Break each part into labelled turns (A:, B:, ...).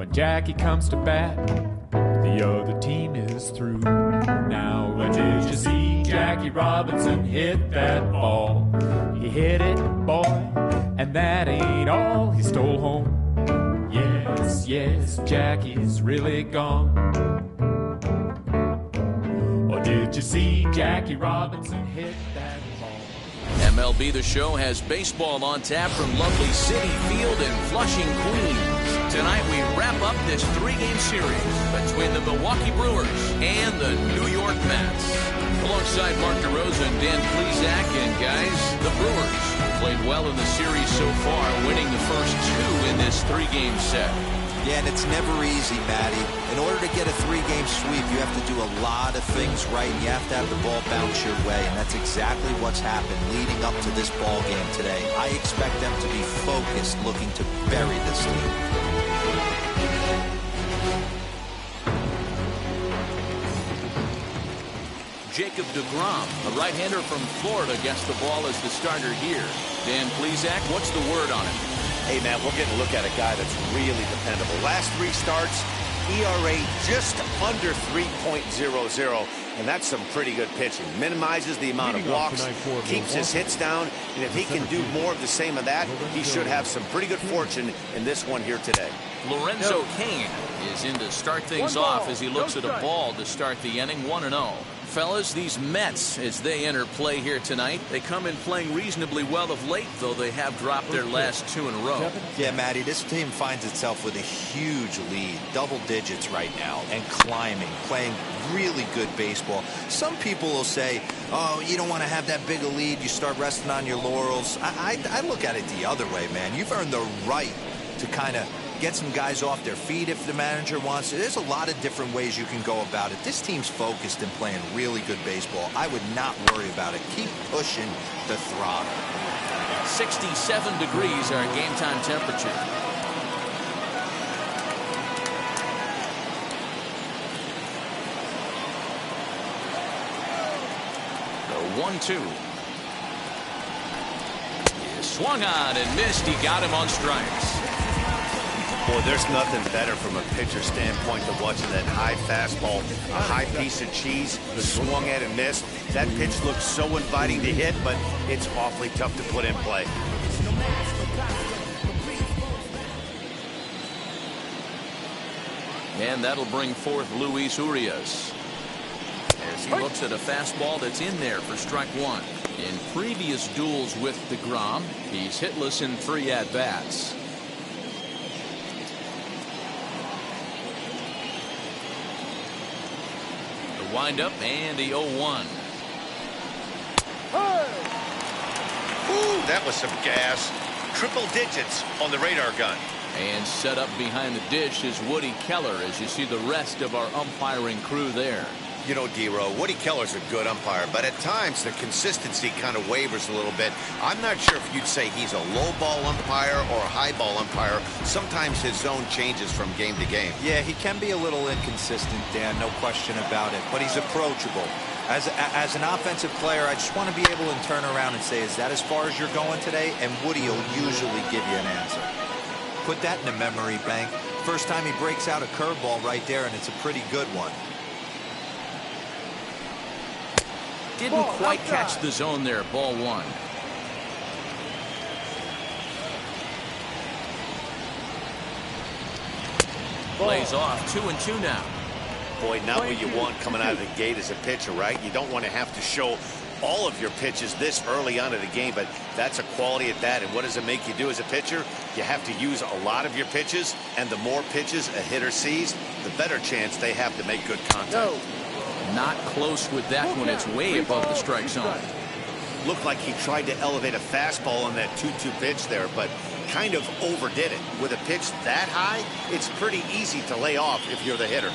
A: When Jackie comes to bat, the other team is through. Now when did you see Jackie Robinson hit that ball? He hit it, boy, and that ain't all. He stole home. Yes, yes, Jackie's really gone. Or did you see Jackie Robinson hit that ball?
B: MLB The Show has baseball on tap from lovely Citi Field in Flushing, Queens. Tonight we wrap up this three-game series between the Milwaukee Brewers and the New York Mets. Alongside Mark DeRosa and Dan Plesac, and guys, the Brewers played well in the series so far, winning the first two in this three-game set.
C: Yeah, and it's never easy, Matty. In order to get a three-game sweep, you have to do a lot of things right, and you have to have the ball bounce your way, and that's exactly what's happened leading up to this ball game today. I expect them to be focused, looking to bury this lead.
B: Jacob deGrom, a right-hander from Florida, gets the ball as the starter here. Dan Plesac, what's the word on him?
D: Hey, man, we're getting a look at a guy that's really dependable. Last three starts, ERA just under 3.00, and that's some pretty good pitching. Minimizes the amount of walks, keeps his hits down, and if he can do more of the same of that, he should have some pretty good fortune in this one here today.
B: Lorenzo Cain is in to start things off as he looks at a ball to start the inning, 1-0. Fellas, these Mets, as they enter play here tonight, they come in playing reasonably well of late, though they have dropped their last two in a row.
C: Yeah, Matty, this team finds itself with a huge lead, double digits right now, and climbing, playing really good baseball. Some people will say, oh, you don't want to have that big a lead, you start resting on your laurels. I look at it the other way, man. You've earned the right to kind of get some guys off their feet if the manager wants to. There's a lot of different ways you can go about it. This team's focused and playing really good baseball. I would not worry about it. Keep pushing the throttle.
B: 67 degrees our game time temperature. The 1-2. He swung on and missed. He got him on strikes.
D: Boy, there's nothing better from a pitcher standpoint than watching that high fastball, a high piece of cheese, swung at and missed. That pitch looks so inviting to hit, but it's awfully tough to put in play.
B: And that'll bring forth Luis Urias as he looks at a fastball that's in there for strike one. In previous duels with deGrom, he's hitless in 3 at-bats. Wind up and the 0-1.
D: Ooh, that was some gas. Triple digits on the radar gun.
B: And set up behind the dish is Woody Keller as you see the rest of our umpiring crew there.
D: You know, D-Row, Woody Keller's a good umpire, but at times the consistency kind of wavers a little bit. I'm not sure if you'd say he's a low ball umpire or a high ball umpire. Sometimes his zone changes from game to game.
C: Yeah, he can be a little inconsistent, Dan, no question about it, but he's approachable. As an offensive player, I just want to be able to turn around and say, is that as far as you're going today? And Woody will usually give you an answer. Put that in the memory bank. First time he breaks out a curveball right there, and it's a pretty good one.
B: Didn't quite catch the zone there. Ball one. Plays off 2-2 now.
D: Boy, not what you want coming out of the gate as a pitcher, right? You don't want to have to show all of your pitches this early on in the game, but that's a quality at that. And what does it make you do as a pitcher? You have to use a lot of your pitches, and the more pitches a hitter sees, the better chance they have to make good contact.
B: No. Not close with that one. It's way above the strike zone.
D: Looked like he tried to elevate a fastball on that 2-2 pitch there, but kind of overdid it. With a pitch that high, it's pretty easy to lay off if you're the hitter.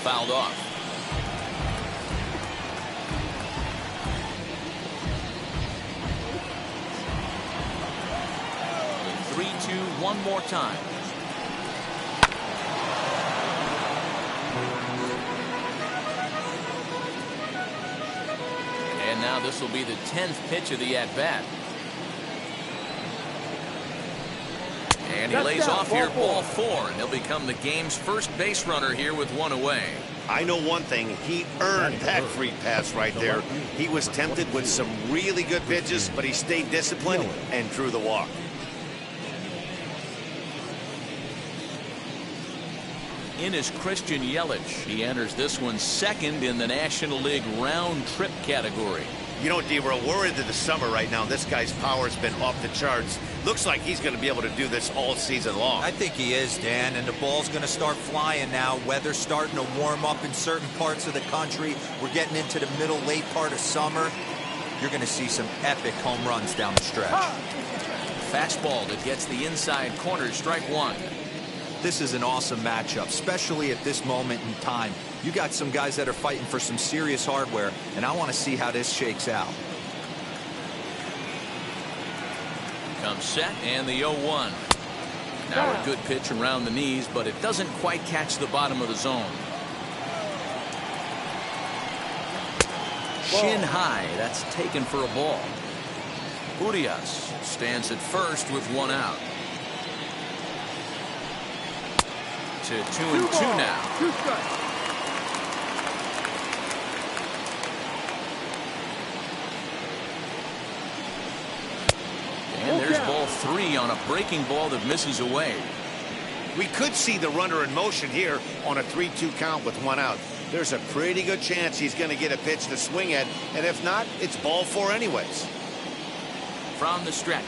B: Fouled off. 3-2 one more time. And now this will be the 10th pitch of the at-bat. And he lays off here, ball 4, and he'll become the game's first base runner here with 1 away.
D: I know one thing, he earned that free pass right there. He was tempted with some really good pitches, but he stayed disciplined and drew the walk.
B: In is Christian Yelich. He enters this one second in the National League round trip category.
D: You know, D-Roll, we're into the summer right now. This guy's power's been off the charts. Looks like he's going to be able to do this all season long.
C: I think he is, Dan, and the ball's going to start flying now. Weather's starting to warm up in certain parts of the country. We're getting into the middle, late part of summer. You're going to see some epic home runs down the stretch.
B: Fastball that gets the inside corner, strike 1.
C: This is an awesome matchup, especially at this moment in time. You got some guys that are fighting for some serious hardware, and I want to see how this shakes out.
B: Comes set, and the 0-1. Now a good pitch around the knees, but it doesn't quite catch the bottom of the zone. Shin high, that's taken for a ball. Urias stands at first with 1 out. To 2-2 now. And there's ball 3 on a breaking ball that misses away.
D: We could see the runner in motion here on a 3-2 count with 1 out. There's a pretty good chance he's going to get a pitch to swing at, and if not, it's ball 4 anyways.
B: From the stretch.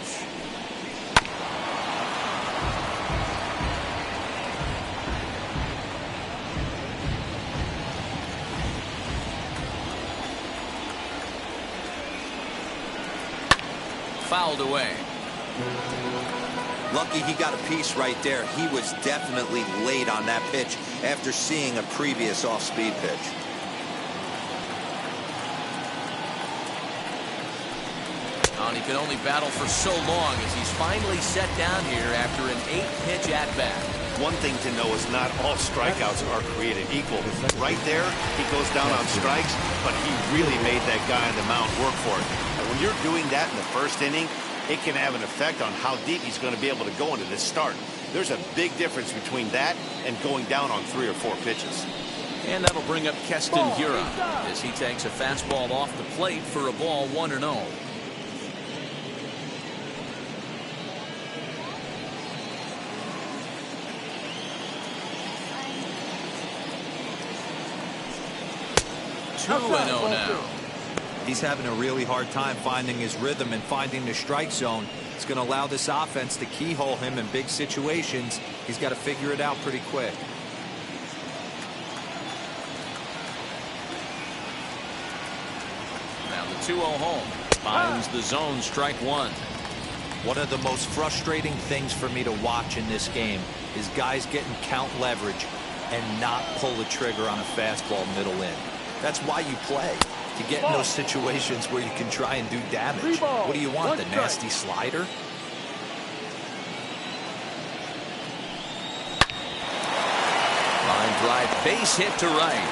B: Fouled away.
C: Lucky he got a piece right there. He was definitely late on that pitch after seeing a previous off-speed pitch.
B: And he can only battle for so long as he's finally set down here after an 8-pitch at-bat.
D: One thing to know is not all strikeouts are created equal. Right there, he goes down on strikes, but he really made that guy on the mound work for it. And when you're doing that in the first inning, it can have an effect on how deep he's going to be able to go into this start. There's a big difference between that and going down on 3 or 4 pitches.
B: And that'll bring up Keston Hiura as he takes a fastball off the plate for a ball 1-0. Now.
C: He's having a really hard time finding his rhythm and finding the strike zone. It's going to allow this offense to keyhole him in big situations. He's got to figure it out pretty quick.
B: Now the 2-0 home. Finds the zone, strike 1.
C: One of the most frustrating things for me to watch in this game is guys getting count leverage and not pull the trigger on a fastball middle in. That's why you play, to get in those situations where you can try and do damage. What do you want, the nasty slider?
B: Line drive, base hit to right.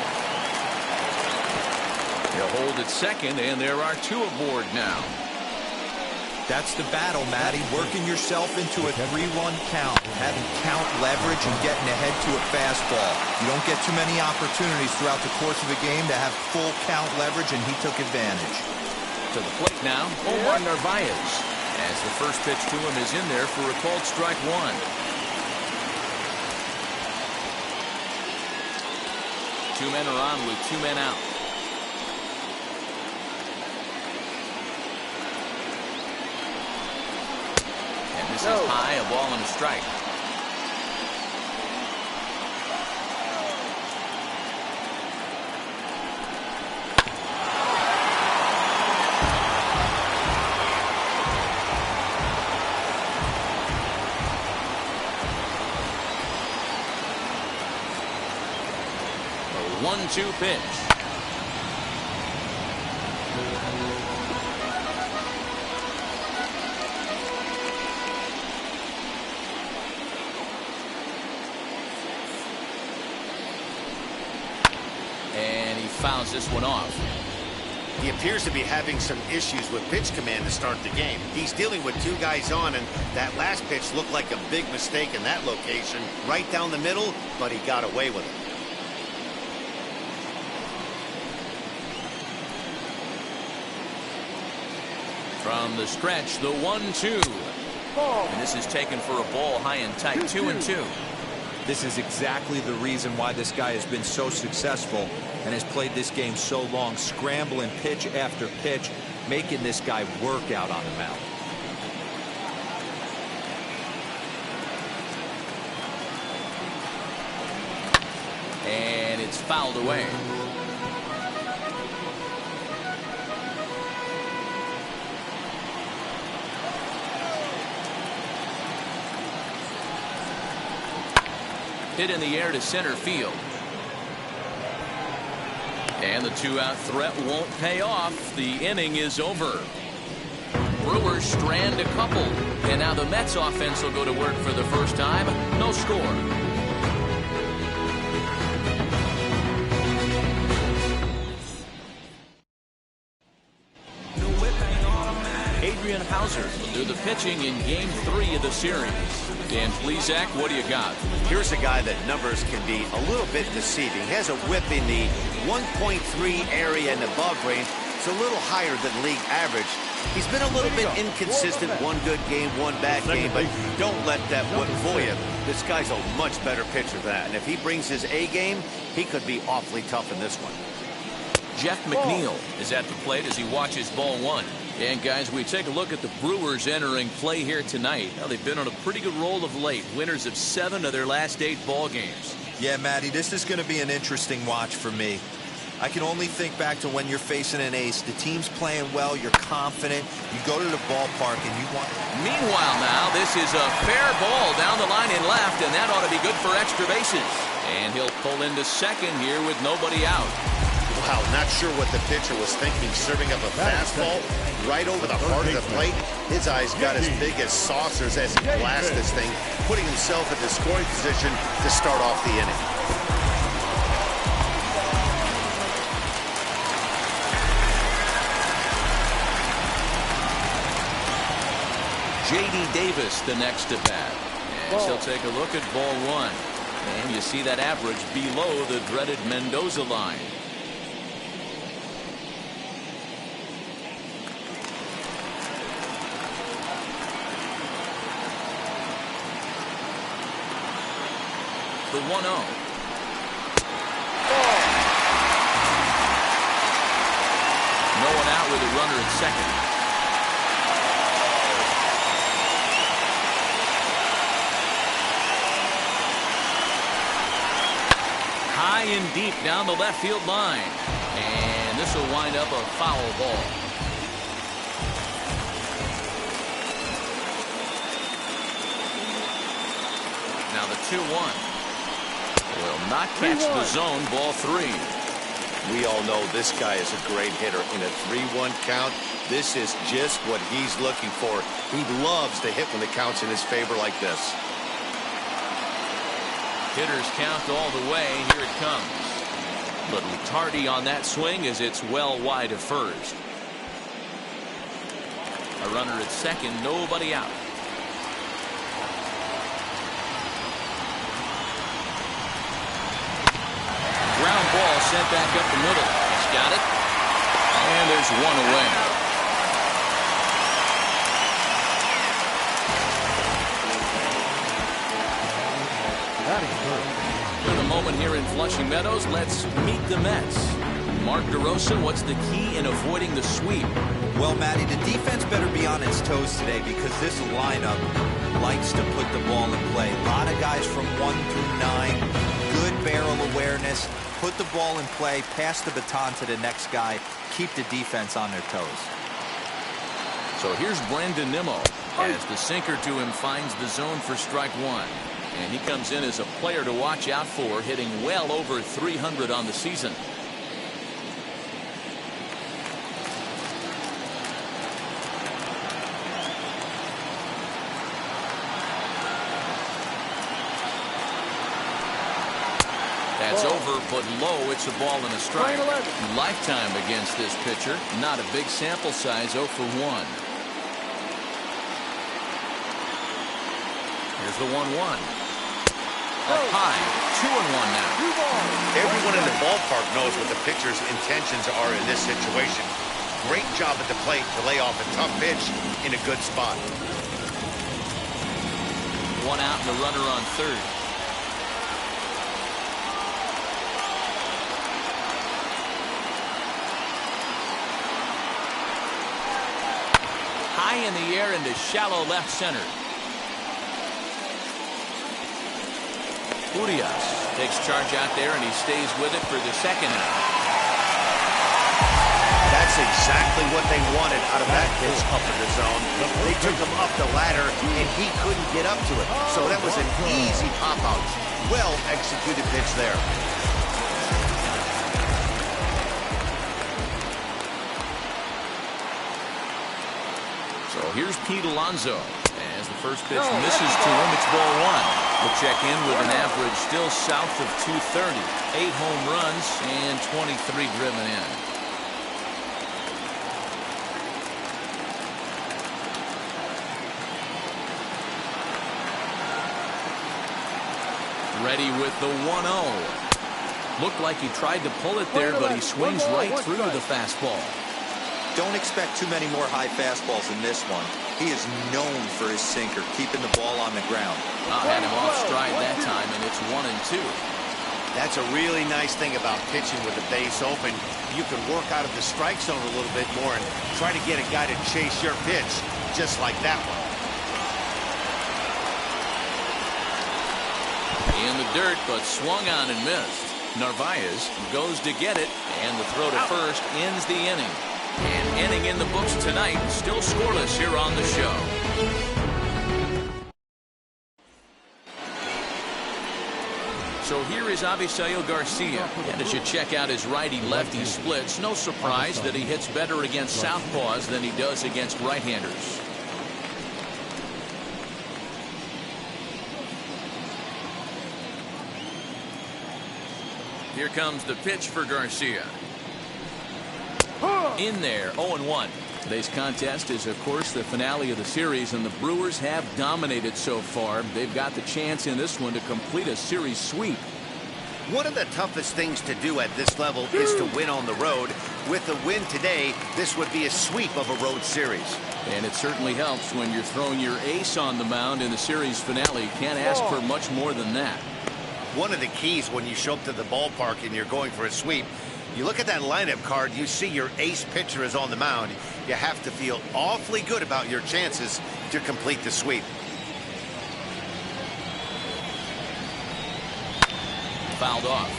B: He'll hold at second, and there are 2 aboard now.
C: That's the battle, Matty. Working yourself into a 3-1 count, having count leverage and getting ahead to a fastball. You don't get too many opportunities throughout the course of a game to have full count leverage, and he took advantage.
B: To the plate now, Omar Narvaez, as the first pitch to him is in there for a called strike 1. Two men are on with 2 men out. This is high, a ball and a strike. A 1-2 pitch. Fouls this one off.
D: He appears to be having some issues with pitch command to start the game. He's dealing with 2 guys on, and that last pitch looked like a big mistake in that location, right down the middle, but he got away with it.
B: From the stretch, the 1-2. And this is taken for a ball high and tight, 2-2.
C: This is exactly the reason why this guy has been so successful and has played this game so long, scrambling pitch after pitch, making this guy work out on the mound.
B: And it's fouled away. Hit in the air to center field. And the 2-out threat won't pay off. The inning is over. Brewers strand a couple. And now the Mets offense will go to work for the first time. No score. Hauser will do the pitching in Game 3 of the series. Dan Plesac, what do you got?
D: Here's a guy that numbers can be a little bit deceiving. He has a whip in the 1.3 area and above range. It's a little higher than league average. He's been a little bit inconsistent. One good game, one bad game, but don't let that whip fool you. This guy's a much better pitcher than that. And if he brings his A game, he could be awfully tough in this one.
B: Jeff McNeil is at the plate as he watches ball 1. And guys, we take a look at the Brewers entering play here tonight. Now, they've been on a pretty good roll of late. Winners of 7 of their last 8 ball games.
C: Yeah, Matty, this is going to be an interesting watch for me. I can only think back to when you're facing an ace. The team's playing well. You're confident. You go to the ballpark and you want...
B: Meanwhile now, this is a fair ball down the line and left, and that ought to be good for extra bases. And he'll pull into second here with nobody out.
D: Wow, not sure what the pitcher was thinking, serving up a fastball right over the heart of the plate. His eyes got as big as saucers as he blasted this thing, putting himself in the scoring position to start off the inning.
B: J.D. Davis the next to bat. And he'll take a look at ball 1. And you see that average below the dreaded Mendoza line. The 1-0. No one out with a runner at second. High and deep down the left field line. And this will wind up a foul ball. Now the 2-1. Will not catch the zone. Ball 3.
D: We all know this guy is a great hitter. In a 3-1 count, this is just what he's looking for. He loves to hit when the count's in his favor like this.
B: Hitters count all the way. Here it comes. But tardy on that swing as it's well wide of first. A runner at second, nobody out. Ground ball sent back up the middle. He's got it. And there's one away. In a moment here in Flushing Meadows, let's meet the Mets. Mark DeRosa, what's the key in avoiding the sweep?
C: Well, Matty, the defense better be on its toes today because this lineup likes to put the ball in play. A lot of guys from 1 through 9. Good barrel awareness. Put the ball in play. Pass the baton to the next guy. Keep the defense on their toes.
B: So here's Brandon Nimmo as the sinker to him finds the zone for strike 1. And he comes in as a player to watch out for, hitting well over 300 on the season. That's over, but low. It's a ball and a strike. Lifetime against this pitcher. Not a big sample size, 0 for 1. Here's the 1-1. Up high, 2-1 now.
D: Everyone in the ballpark knows what the pitcher's intentions are in this situation. Great job at the plate to lay off a tough pitch in a good spot.
B: 1 out and the runner on third. High in the air into shallow left center. Urias takes charge out there, and he stays with it for the second out.
D: That's exactly what they wanted out of that pitch up in the zone. They took him up the ladder, and he couldn't get up to it. So that was an easy pop-out. Well-executed pitch there.
B: So here's Pete Alonso. As the first pitch misses to him, it's ball 1. We'll check in with an average still south of 230. 8 home runs and 23 driven in. Ready with the 1-0. Looked like he tried to pull it there, but he swings right through the fastball.
C: Don't expect too many more high fastballs in this one. He is known for his sinker, keeping the ball on the ground.
B: Had him off stride that time, and it's 1-2.
D: That's a really nice thing about pitching with the base open. You can work out of the strike zone a little bit more and try to get a guy to chase your pitch, just like that one.
B: In the dirt, but swung on and missed. Narvaez goes to get it, and the throw to first ends the inning. An inning in the books tonight, still scoreless here on the show. So here is Avisail Garcia. And as you check out his righty-lefty splits, no surprise that he hits better against southpaws than he does against right-handers. Here comes the pitch for Garcia. In there, 0-1. Today's contest is, of course, the finale of the series, and the Brewers have dominated so far. They've got the chance in this one to complete a series sweep.
D: One of the toughest things to do at this level is to win on the road. With the win today, this would be a sweep of a road series.
B: And it certainly helps when you're throwing your ace on the mound in the series finale. Can't ask for much more than that.
D: One of the keys when you show up to the ballpark and you're going for a sweep, you look at that lineup card, you see your ace pitcher is on the mound. You have to feel awfully good about your chances to complete the sweep.
B: Fouled off.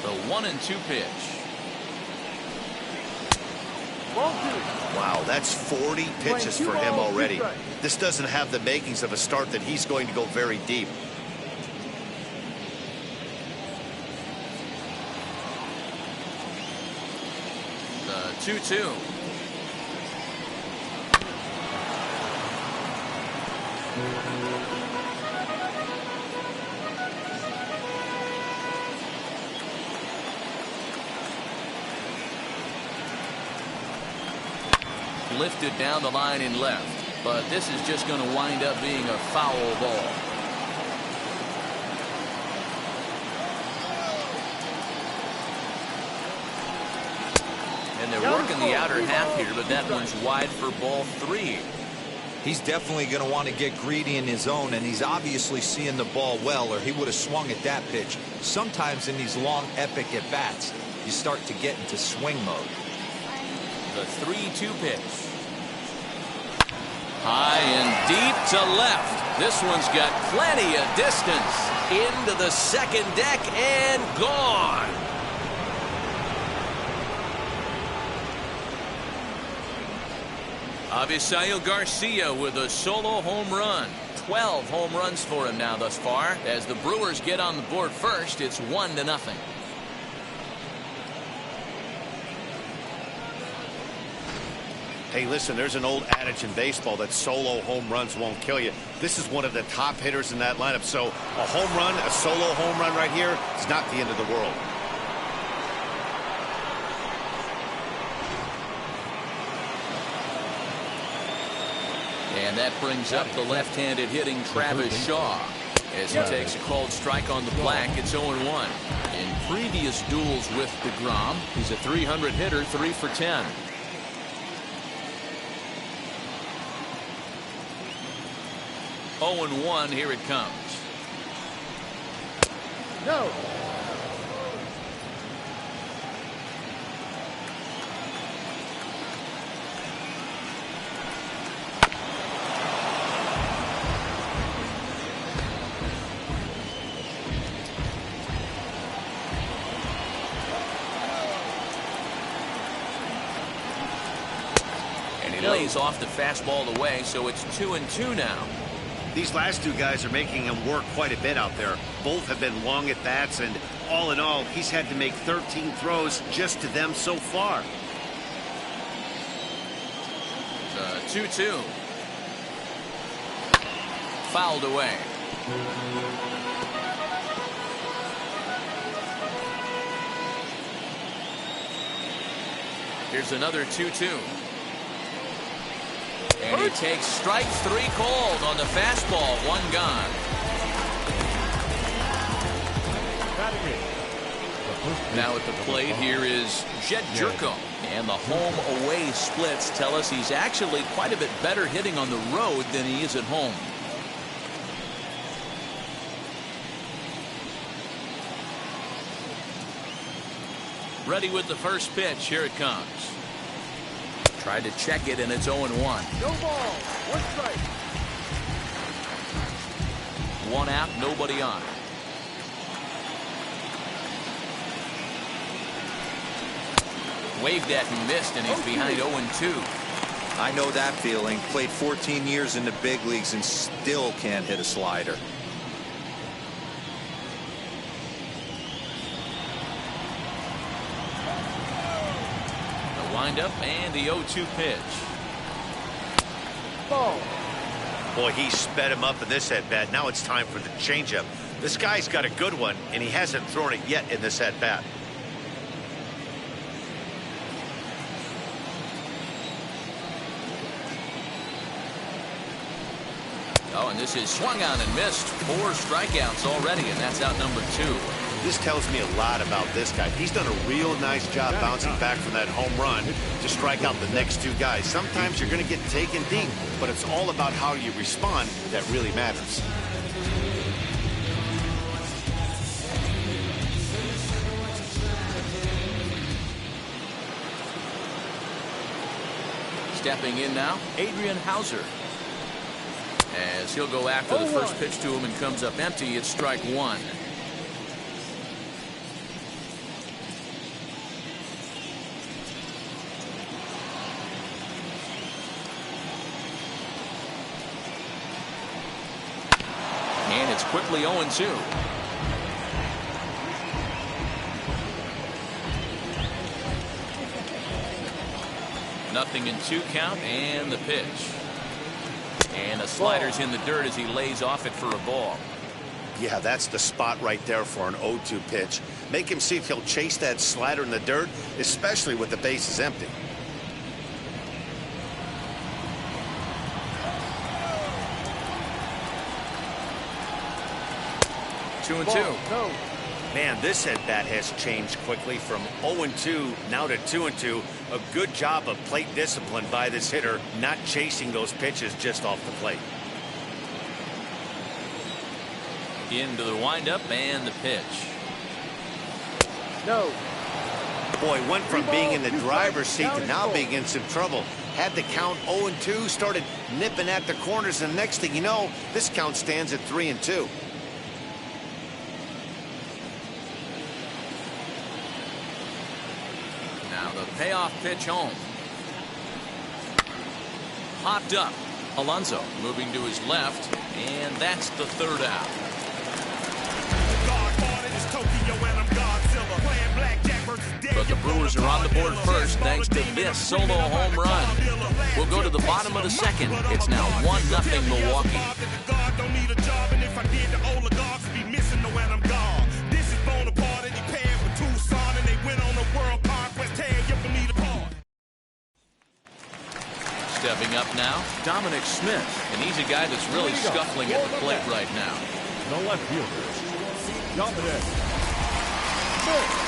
B: The 1-2 pitch.
D: Wow, that's 40 pitches for him already. This doesn't have the makings of a start that he's going to go very deep.
B: The 2-2. Lifted down the line in left, but this is just going to wind up being a foul ball. And they're working the outer half here, but that one's wide for ball 3.
C: He's definitely going to want to get greedy in his zone, and he's obviously seeing the ball well, or he would have swung at that pitch. Sometimes in these long, epic at-bats, you start to get into swing mode.
B: The 3-2 pitch. High and deep to left. This one's got plenty of distance. Into the second deck and gone. Avisail Garcia with a solo home run. 12 home runs for him now thus far. As the Brewers get on the board first, it's 1-0.
D: Hey, listen, there's an old adage in baseball that solo home runs won't kill you. This is one of the top hitters in that lineup. So a home run, a solo home run right here is not the end of the world.
B: And that brings up the left-handed hitting Travis Shaw. As he takes a called strike on the black, it's 0-1. In previous duels with DeGrom, he's a 300 hitter, 3 for 10. Oh and 1, here it comes.
A: No.
B: And he lays off the fastball away, so it's 2-2 now.
D: These last two guys are making him work quite a bit out there. Both have been long at bats, and all in all, he's had to make 13 throws just to them so far.
B: 2-2. Fouled away. Here's another 2-2. And he takes strike 3 called on the fastball. 1 gone. Now at the plate here is Jed Jerko. And the home-away splits tell us he's actually quite a bit better hitting on the road than he is at home. Ready with the first pitch. Here it comes. Tried to check it, and it's 0-1.
A: No ball. 1 strike.
B: 1 out, nobody on. Waved at and missed, and he's behind 0-2.
C: I know that feeling. Played 14 years in the big leagues and still can't hit a slider.
B: Windup and the 0-2 pitch.
A: Ball.
D: Boy, he sped him up in this at-bat. Now it's time for the changeup. This guy's got a good one, and he hasn't thrown it yet in this at-bat.
B: Oh, and this is swung on and missed. 4 strikeouts already, and that's out number 2.
D: This tells me a lot about this guy. He's done a real nice job bouncing back from that home run to strike out the next 2 guys. Sometimes you're going to get taken deep, but it's all about how you respond that really matters.
B: Stepping in now, Adrian Hauser. As he'll go after the first pitch to him and comes up empty, it's strike 1. And it's quickly 0-2. Nothing in 2 count, and the pitch. And the slider's in the dirt as he lays off it for a ball.
D: Yeah, that's the spot right there for an 0-2 pitch. Make him see if he'll chase that slider in the dirt, especially with the bases empty.
B: Two and 2.
A: No.
D: Man, this at-bat has changed quickly from 0-2 now to 2-2. A good job of plate discipline by this hitter, not chasing those pitches just off the plate.
B: Into the windup and the pitch.
A: No.
D: Boy, went from being in the driver's seat to now being in some trouble. Had the count 0-2, started nipping at the corners, and next thing you know, this count stands at 3-2.
B: Now the payoff pitch home. Popped up. Alonso moving to his left, and that's the 3rd out. But the Brewers are on the board first thanks to this solo home run. We'll go to the bottom of the second. It's now 1-0 Milwaukee. Stepping up now, Dominic Smith. And he's a guy that's really scuffling at the plate right now.
A: The left fielder, Dominic Smith.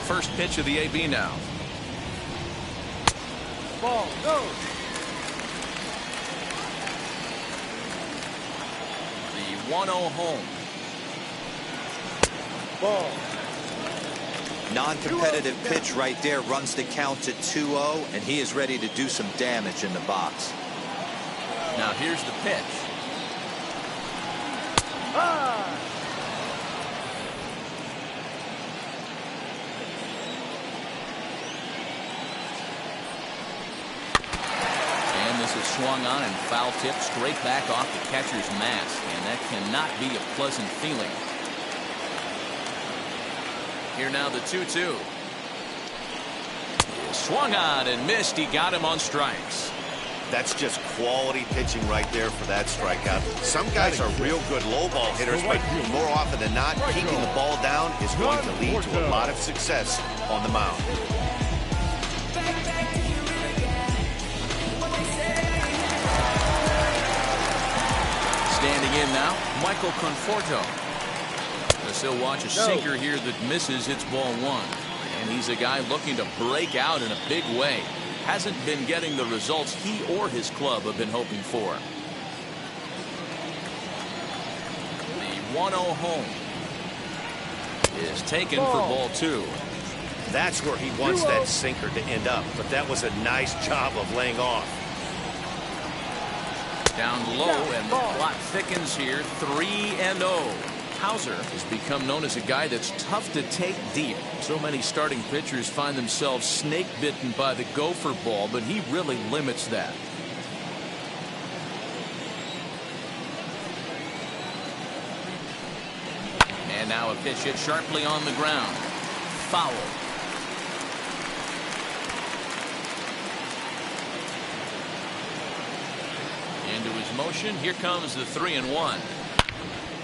B: First pitch of the AB now.
A: Ball, go.
B: The 1-0 home.
A: Ball.
C: Non-competitive pitch right there, runs the count to 2-0, and he is ready to do some damage in the box.
B: Now here's the pitch. And this is swung on and foul tip straight back off the catcher's mask, and that cannot be a pleasant feeling. Here now the 2-2. Swung on and missed. He got him on strikes.
D: That's just quality pitching right there for that strikeout. Some guys are real good low ball hitters, but more often than not, keeping the ball down is going to lead to a lot of success on the mound.
B: Standing in now, Michael Conforto. As he'll watch a sinker here that misses, it's ball one. And he's a guy looking to break out in a big way. Hasn't been getting the results he or his club have been hoping for. The 1-0 home is taken for ball two.
D: That's where he wants that sinker to end up, but that was a nice job of laying off.
B: Down low, and the plot thickens here. 3-0. Hauser has become known as a guy that's tough to take deep. So many starting pitchers find themselves snake bitten by the gopher ball, but he really limits that. And now a pitch hit sharply on the ground. Foul. Into his motion. Here comes the 3-1.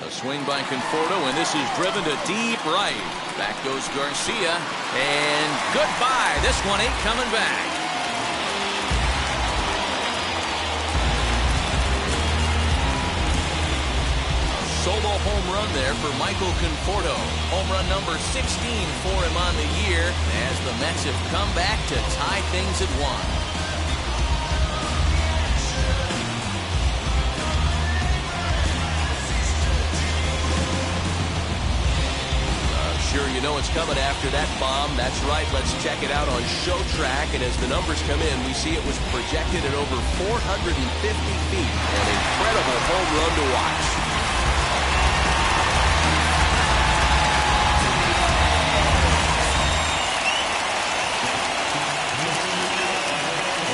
B: A swing by Conforto, and this is driven to deep right. Back goes Garcia, and goodbye. This one ain't coming back. A solo home run there for Michael Conforto. Home run number 16 for him on the year, as the Mets have come back to tie things at 1. Sure, you know it's coming after that bomb. That's right. Let's check it out on Show Track. And as the numbers come in, we see it was projected at over 450 feet. An incredible home run to watch.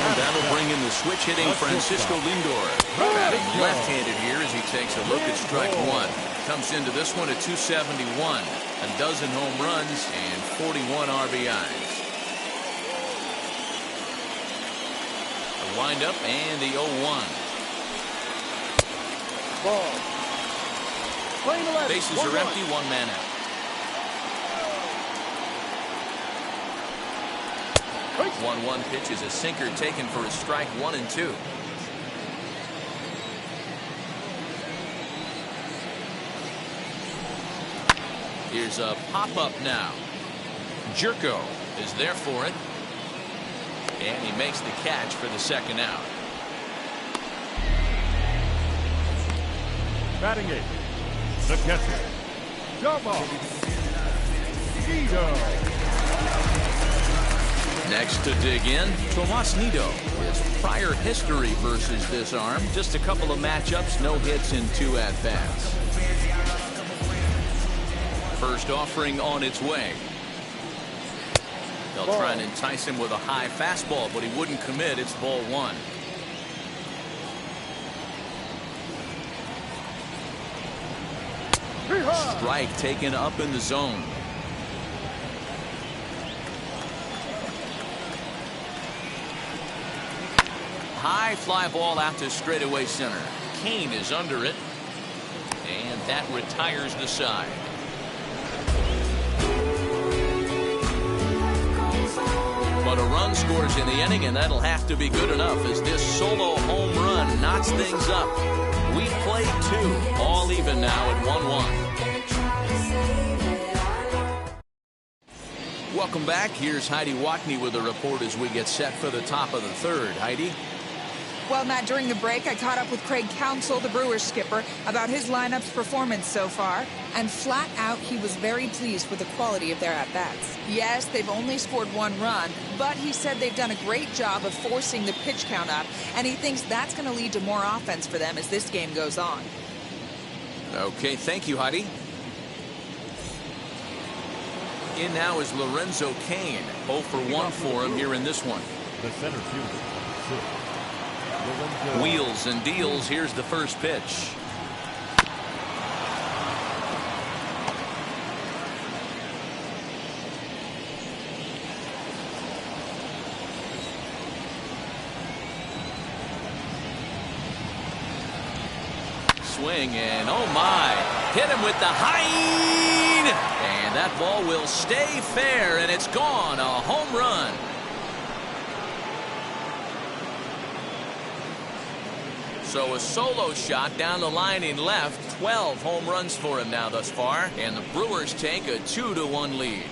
B: And that'll bring in the switch-hitting Francisco Lindor. Batting left-handed here as he takes a look at strike one. Comes into this one at 271. A dozen home runs and 41 RBIs. The windup and the 0-1.
A: Ball.
B: Bases are empty, one man out. 1-1 pitch is a sinker taken for a strike 1 and 2. Here's a pop-up now. Jerko is there for it. And he makes the catch for the second out.
A: Batting eight, the catcher, Nido.
B: Next to dig in, Tomas Nido. His prior history versus this arm. Just a couple of matchups, no hits in 2 at-bats. First offering on its way. They'll try and entice him with a high fastball, but he wouldn't commit. It's ball one. Strike taken up in the zone. High fly ball out to straightaway center. Kane is under it. And that retires the side. But a run scores in the inning, and that'll have to be good enough as this solo home run knocks things up. We've played two, all even now at 1-1. Welcome back. Here's Heidi Watney with a report as we get set for the top of the third. Heidi?
E: Well, Matt, during the break, I caught up with Craig Counsell, the Brewers skipper, about his lineup's performance so far. And flat out, he was very pleased with the quality of their at-bats. Yes, they've only scored one run, but he said they've done a great job of forcing the pitch count up, and he thinks that's going to lead to more offense for them as this game goes on.
B: Okay, thank you, Heidi. In now is Lorenzo Cain. 0 for 1 for him here in this one.
A: The center fielder.
B: Wheels and deals. Here's the first pitch. Swing and oh my, hit him with the high, and that ball will stay fair, and it's gone. A home run. So a solo shot down the line in left. 12 home runs for him now thus far. And the Brewers take a 2-1 lead.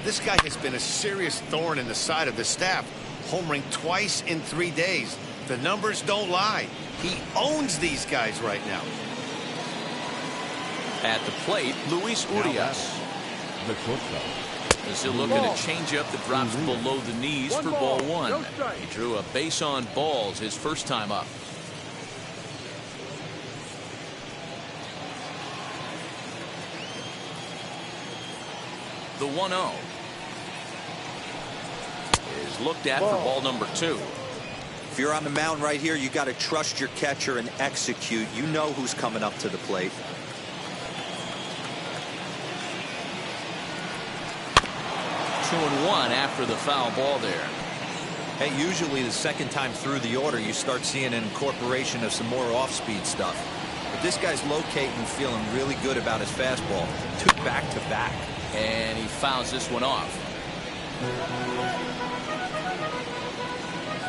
D: This guy has been a serious thorn in the side of the staff. Homering twice in 3 days. The numbers don't lie. He owns these guys right now.
B: At the plate, Luis Urias.
A: The shortstop.
B: As he'll look at a changeup that drops below the knees for ball one. He drew a base on balls his first time up. The 1-0 is looked at for ball number 2.
C: If you're on the mound right here, you got to trust your catcher and execute. You know who's coming up to the plate.
B: 2-1 after the foul ball there.
C: Hey, usually the second time through the order, you start seeing an incorporation of some more off-speed stuff. But this guy's locating and feeling really good about his fastball. 2 back-to-back.
B: And he fouls this one off.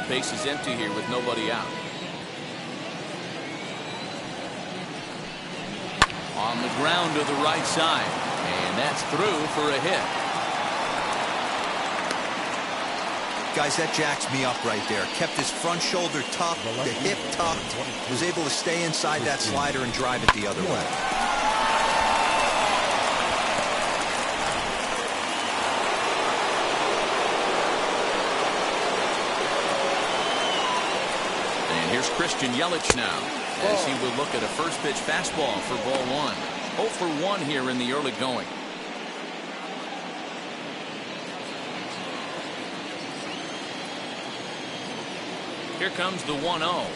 B: Base is empty here with nobody out. On the ground to the right side. And that's through for a hit.
C: Guys, that jacks me up right there. Kept his front shoulder tucked, the hip tucked, was able to stay inside that slider and drive it the other way.
B: And here's Christian Yelich now, as he will look at a first pitch fastball for ball 1. 0 for 1 here in the early going. Here comes the 1-0.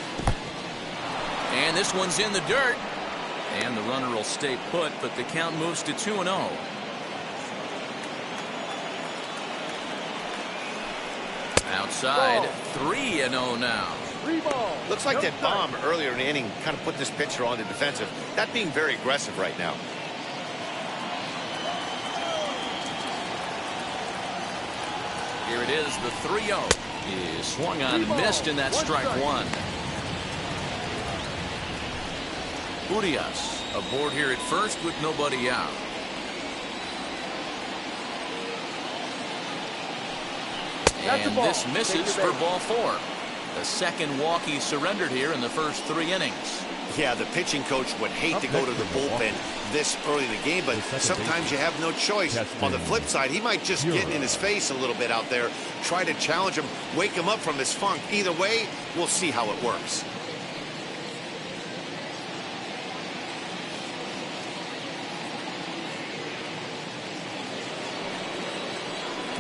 B: And this one's in the dirt. And the runner will stay put, but the count moves to 2-0. Outside, 3-0 now.
D: Looks like that bomb earlier in the inning kind of put this pitcher on the defensive. Not being very aggressive right now.
B: Here it is, the 3-0. Is swung on and missed, and that's strike 1. Urias aboard here at first with nobody out. And this misses for ball 4. The second walk he surrendered here in the first 3 innings.
D: Yeah, the pitching coach would hate to go to the bullpen this early in the game, but sometimes you have no choice. On the flip side, he might just get in his face a little bit out there, try to challenge him, wake him up from his funk. Either way, we'll see how it works.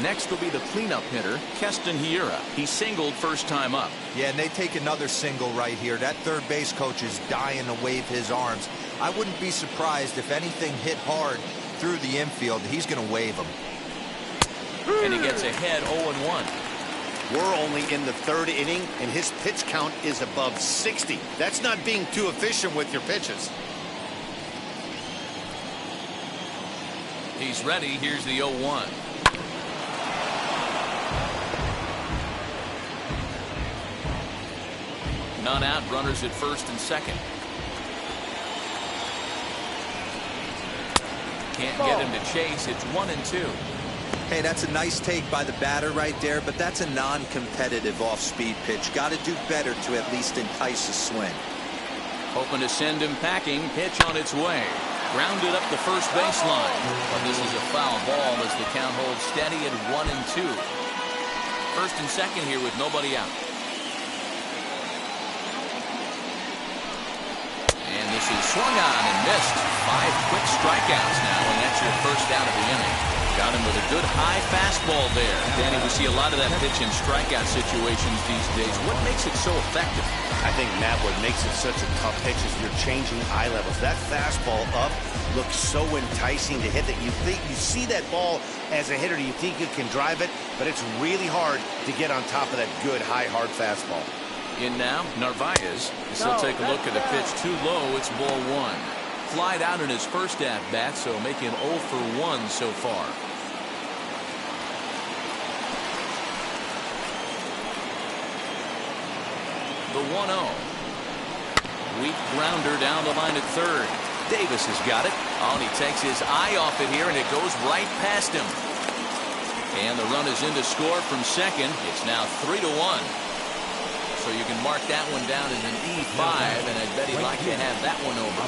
B: Next will be the cleanup hitter, Keston Hiura. He singled first time up.
C: Yeah, and they take another single right here. That third base coach is dying to wave his arms. I wouldn't be surprised if anything hit hard through the infield. He's going to wave them.
B: And he gets ahead 0-1.
D: We're only in the third inning, and his pitch count is above 60. That's not being too efficient with your pitches.
B: He's ready. Here's the 0-1. None out, runners at first and second. Can't get him to chase. It's 1-2.
C: Hey, that's a nice take by the batter right there, but that's a non-competitive off-speed pitch. Got to do better to at least entice a swing.
B: Hoping to send him packing. Pitch on its way. Grounded up the first baseline. But this is a foul ball as the count holds steady at 1-2. First and second here with nobody out. And this is swung on and missed. 5 quick strikeouts now, and that's your first out of the inning. Got him with a good high fastball there. Danny, we see a lot of that pitch in strikeout situations these days. What makes it so effective?
D: I think, Matt, what makes it such a tough pitch is you're changing eye levels. That fastball up looks so enticing to hit that you think you see that ball as a hitter. You think you can drive it, but it's really hard to get on top of that good, high, hard fastball.
B: In now, Narvaez. He'll take a look at the pitch too low. It's ball 1. Flied out in his first at-bat, so making 0 for 1 so far. The 1-0. Weak grounder down the line at third. Davis has got it. Oh, and he takes his eye off it here, and it goes right past him. And the run is in to score from second. It's now 3-1. So you can mark that one down as an E5, and I bet he'd like to have that one over.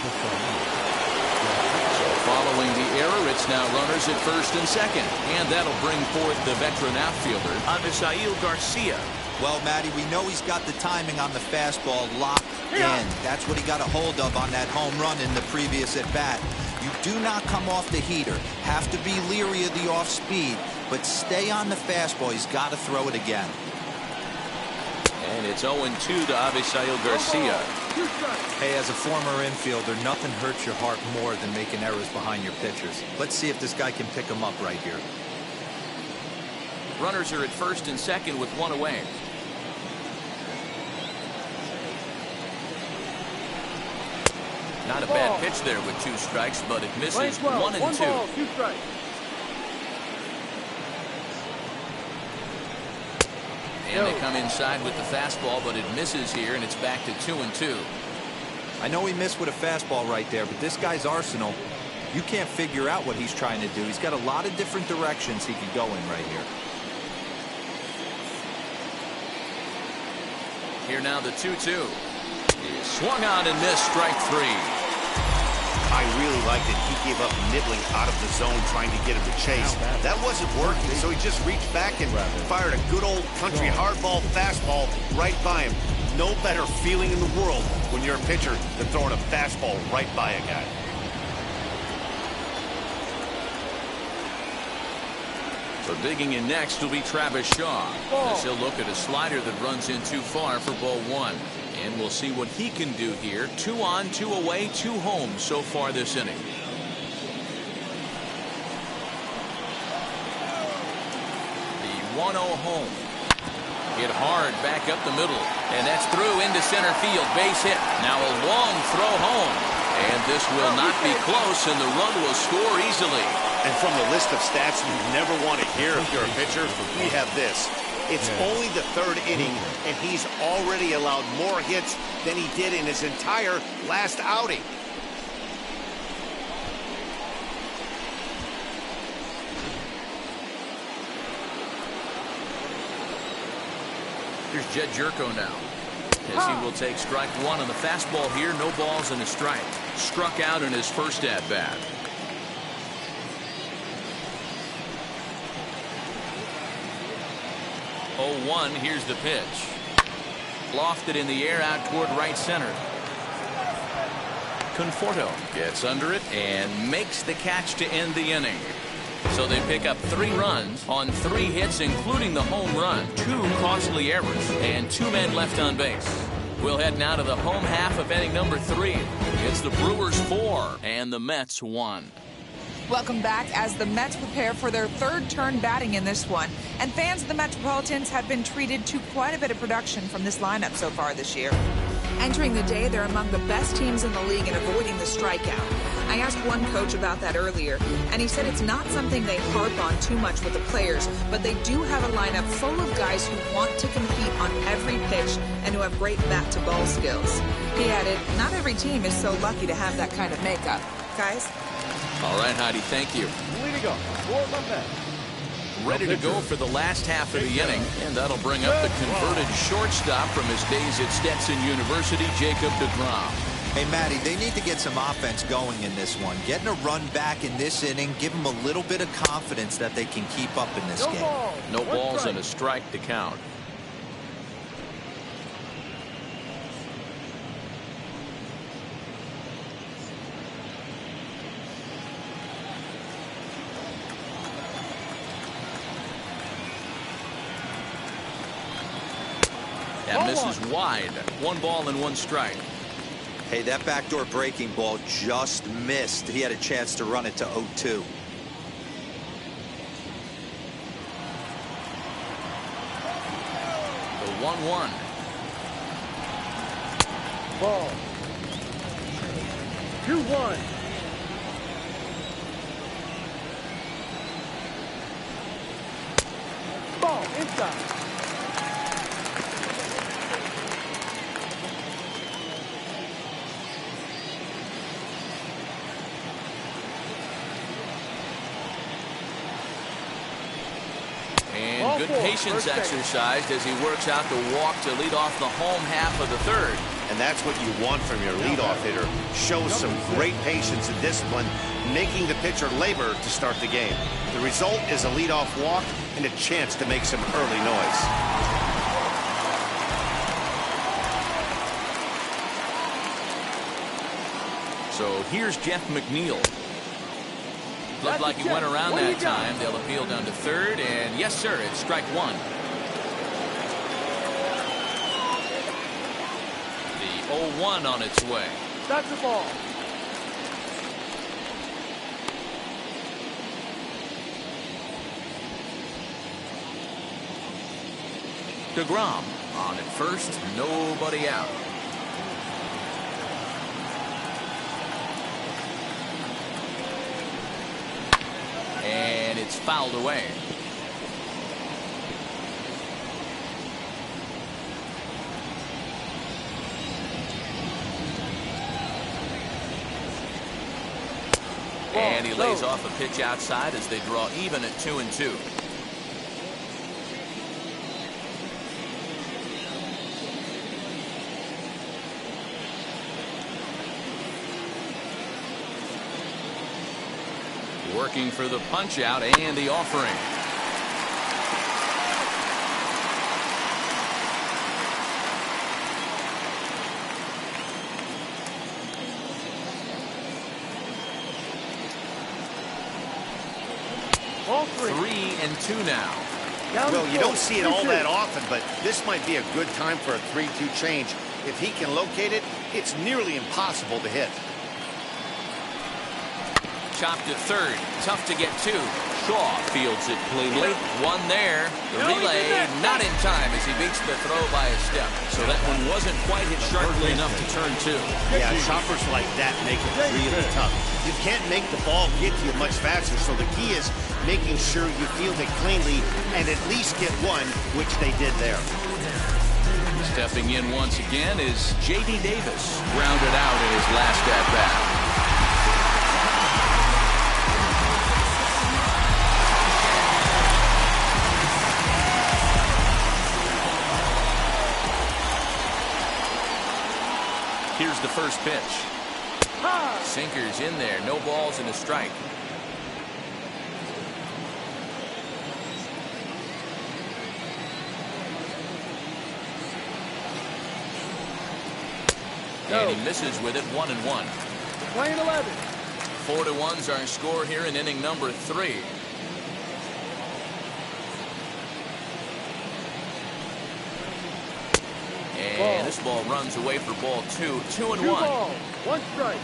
B: So following the error, it's now runners at first and second. And that'll bring forth the veteran outfielder, Avisail Garcia.
C: Well, Matty, we know he's got the timing on the fastball locked in. That's what he got a hold of on that home run in the previous at-bat. You do not come off the heater. Have to be leery of the off-speed, but stay on the fastball. He's got to throw it again.
B: And it's 0-2 to Avisail Garcia.
C: Hey, as a former infielder, nothing hurts your heart more than making errors behind your pitchers. Let's see if this guy can pick them up right here.
B: Runners are at first and second with 1 away. Not a bad pitch there with 2 strikes, but it misses. 1-2.
F: 2 strikes.
B: And they come inside with the fastball, but it misses here, and it's back to 2-2.
C: I know he missed with a fastball right there, but this guy's arsenal, you can't figure out what he's trying to do. He's got a lot of different directions he could go in right here.
B: Here now the 2-2. He swung on and missed, strike 3.
D: I really like that he gave up nibbling out of the zone trying to get him to chase. That wasn't working, so he just reached back and fired a good old country hardball fastball right by him. No better feeling in the world when you're a pitcher than throwing a fastball right by a guy.
B: So digging in next will be Travis Shaw. As he'll look at a slider that runs in too far for ball 1. And we'll see what he can do here. 2 on, 2 away, 2 home so far this inning. The 1-0 home. Hit hard back up the middle. And that's through into center field. Base hit. Now a long throw home. And this will not be close, and the run will score easily.
D: And from the list of stats you never want to hear if you're a pitcher, we have this. It's only the 3rd inning, and he's already allowed more hits than he did in his entire last outing.
B: Here's Jed Jerko now. As he will take strike 1 on the fastball here. No balls and a strike. Struck out in his first at-bat. 0-1. Here's the pitch. Lofted in the air out toward right center. Conforto gets under it and makes the catch to end the inning. So they pick up 3 runs on 3 hits, including the home run, 2 costly errors, and 2 men left on base. We'll head now to the home half of inning number 3. It's the Brewers 4 and the Mets 1.
E: Welcome back as the Mets prepare for their 3rd turn batting in this one. And fans of the Metropolitans have been treated to quite a bit of production from this lineup so far this year. Entering the day, they're among the best teams in the league in avoiding the strikeout. I asked one coach about that earlier, and he said it's not something they harp on too much with the players, but they do have a lineup full of guys who want to compete on every pitch and who have great bat-to-ball skills. He added, not every team is so lucky to have that kind of makeup. Guys?
B: All right, Heidi, thank you.
F: Leading off for the Mets.
B: Ready to go for the last half of the inning, and that'll bring up the converted shortstop from his days at Stetson University, Jacob deGrom.
C: Hey, Matty, they need to get some offense going in this one. Getting a run back in this inning, give them a little bit of confidence that they can keep up in this game.
B: No balls and a strike to count. That misses wide. 1 ball and 1 strike.
C: Hey, that backdoor breaking ball just missed. He had a chance to run it to 0-2.
B: The 1-1.
F: Ball. 2-1. Ball inside.
B: And good patience exercised as he works out the walk to lead off the home half of the 3rd.
D: And that's what you want from your leadoff hitter. Shows some great patience and discipline, making the pitcher labor to start the game. The result is a leadoff walk and a chance to make some early noise.
B: So here's Jeff McNeil. Looked like he went around that time. They'll appeal down to 3rd, and yes, sir, it's strike 1. The 0-1 on its way.
F: That's the ball.
B: deGrom on at first, nobody out. And it's fouled away. And he lays off a pitch outside as they draw even at 2-2. Working for the punch out and the offering.
F: Ball
B: 3-2 now.
D: Well, you don't see it all that often, but this might be a good time for a 3-2 change. If he can locate it, it's nearly impossible to hit.
B: Chopped at third. Tough to get to. Shaw fields it cleanly. One there. The relay not in time as he beats the throw by a step. So that one wasn't quite hit sharply enough to turn 2.
D: Yeah, choppers like that make it really tough. You can't make the ball get to you much faster, so the key is making sure you field it cleanly and at least get one, which they did there.
B: Stepping in once again is J.D. Davis. Grounded out in his last at-bat. Here's the first pitch. Sinkers in there. No balls and a strike. And he misses with it. 1-1.
F: Playing 11.
B: 4-1's our score here in inning number 3. fastball runs away for ball 2. 2-1.
F: 2 balls, 1 strike.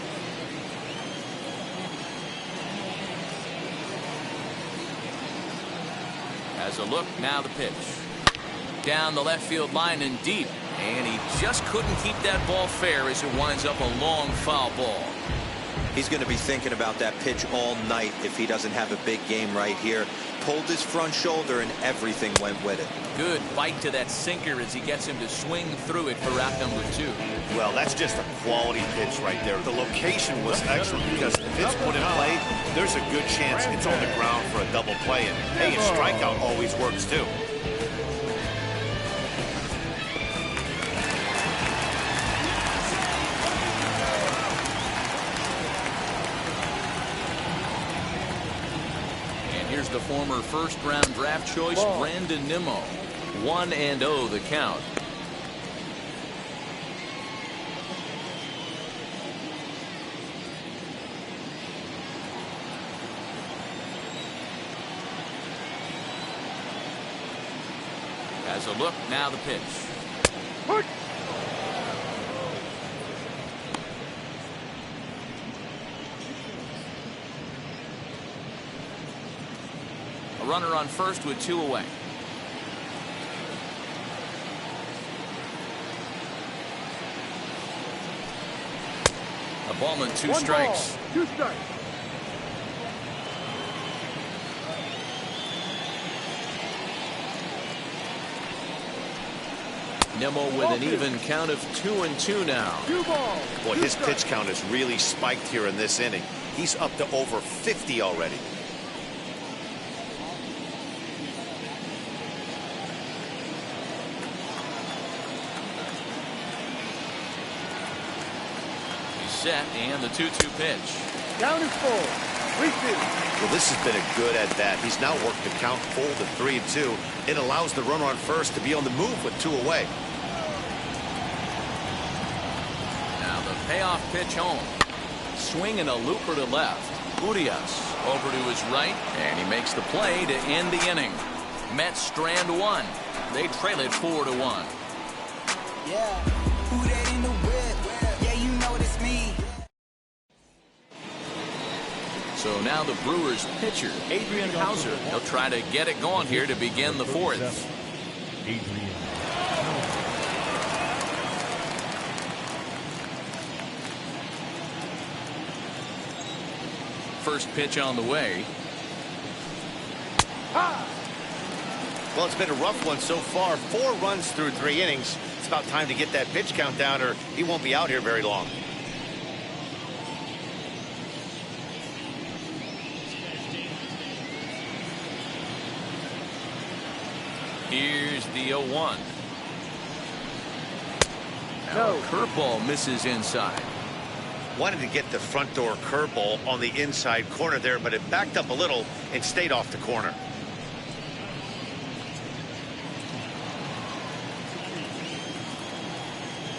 B: As a look, now the pitch. Down the left field line and deep. And he just couldn't keep that ball fair as it winds up a long foul ball.
C: He's going to be thinking about that pitch all night if he doesn't have a big game right here. Pulled his front shoulder and everything went with it.
B: Good bite to that sinker as he gets him to swing through it for out number 2.
D: Well, that's just a quality pitch right there. The location was excellent because if it's put in play, there's a good chance it's on the ground for a double play. And hey, a strikeout always works too.
B: Here's the former first-round draft choice, Brandon Nimmo. 1-0 the count. As a look, now the pitch. A runner on first with 2 away. A ball and 2 strikes.
F: Ball, 2 strikes.
B: Nimmo with an even count of 2-2 now.
F: 2 balls.
D: Boy, his pitch count has really spiked here in this inning. He's up to over 50 already.
B: Set and the 2-2 pitch.
F: Down is full. 3-2.
D: Well, this has been a good at bat. He's now worked the count full to 3-2. It allows the runner on first to be on the move with 2 away.
B: Now the payoff pitch home. Swing and a looper to left. Urias over to his right, and he makes the play to end the inning. Mets strand 1. They trail it 4-1.
G: Yeah, who that in the whip? Yeah, you know it's me.
B: So now the Brewers pitcher, Adrian Hauser. He'll try to get it going here to begin the 4th.
A: Adrian.
B: First pitch on the way.
D: Well, it's been a rough one so far. 4 runs through 3 innings. It's about time to get that pitch count down or he won't be out here very long.
B: Here's the 0-1. Now
F: No.
B: a curveball misses inside.
D: Wanted to get the front door curveball on the inside corner there, but it backed up a little and stayed off the corner.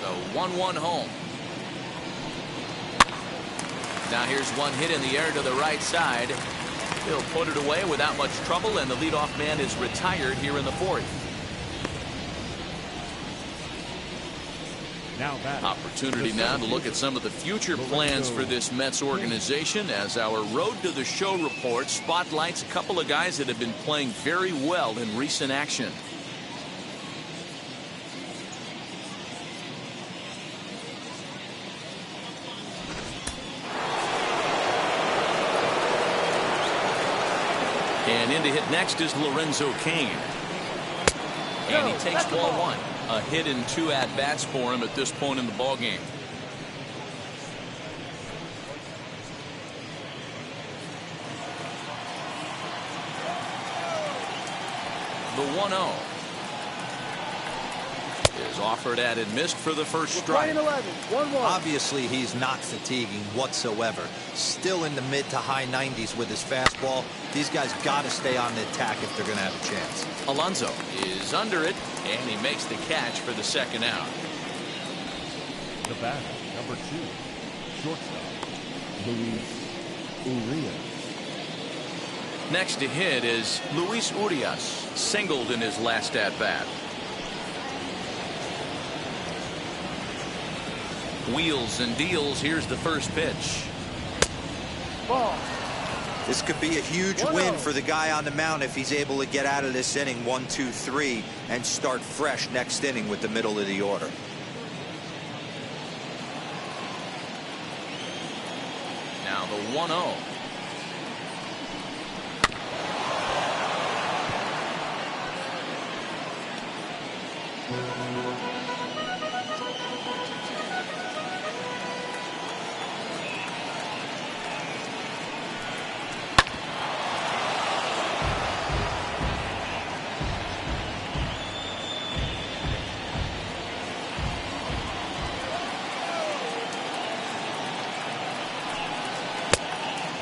B: The 1-1 home. Now here's one hit in the air to the right side. He'll put it away without much trouble, and the leadoff man is retired here in the 4th.
A: Now back.
B: Opportunity now to look at some of the future plans for this Mets organization as our Road to the Show report spotlights a couple of guys that have been playing very well in recent action. And in to hit next is Lorenzo Cain. And he takes ball 1. A hit and 2 at-bats for him at this point in the ballgame. The 1-0 is offered at and missed for the first strike.
F: 11, 1-1.
C: Obviously, he's not fatiguing whatsoever. Still in the mid to high 90s with his fastball. These guys got to stay on the attack if they're going to have a chance.
B: Alonso is under it, and he makes the catch for the second out.
A: The batter, number 2, shortstop, Luis Urias.
B: Next to hit is Luis Urias, singled in his last at-bat. Wheels and deals. Here's the first pitch.
F: Ball.
C: This could be a huge win for the guy on the mound if he's able to get out of this inning 1, 2, 3 and start fresh next inning with the middle of the order.
B: Now the 1-0.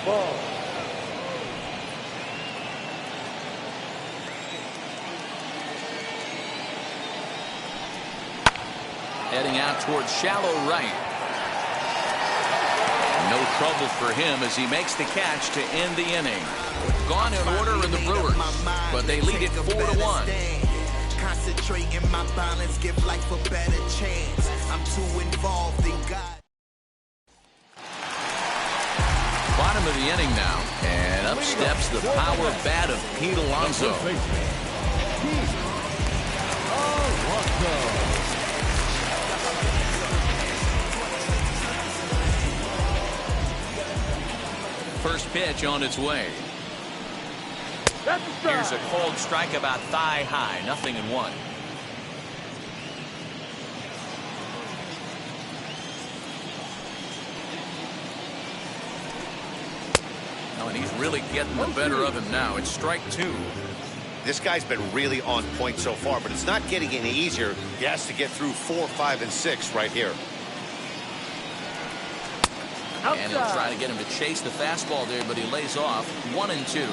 F: Ball.
B: Heading out towards shallow right. No trouble for him as he makes the catch to end the inning. Gone in order in the Brewers, but they lead it 4-1.
G: Concentrating my balance, give life a better chance. I'm too involved in God.
B: Bottom of the inning now, and up steps the power bat of Pete Alonso. First pitch on its way. Here's a cold strike about thigh high, 0-1. And he's really getting the better of him now. It's strike 2.
D: This guy's been really on point so far, but it's not getting any easier. He has to get through 4, 5, and 6 right here.
B: And he'll try to get him to chase the fastball there, but he lays off 1-2.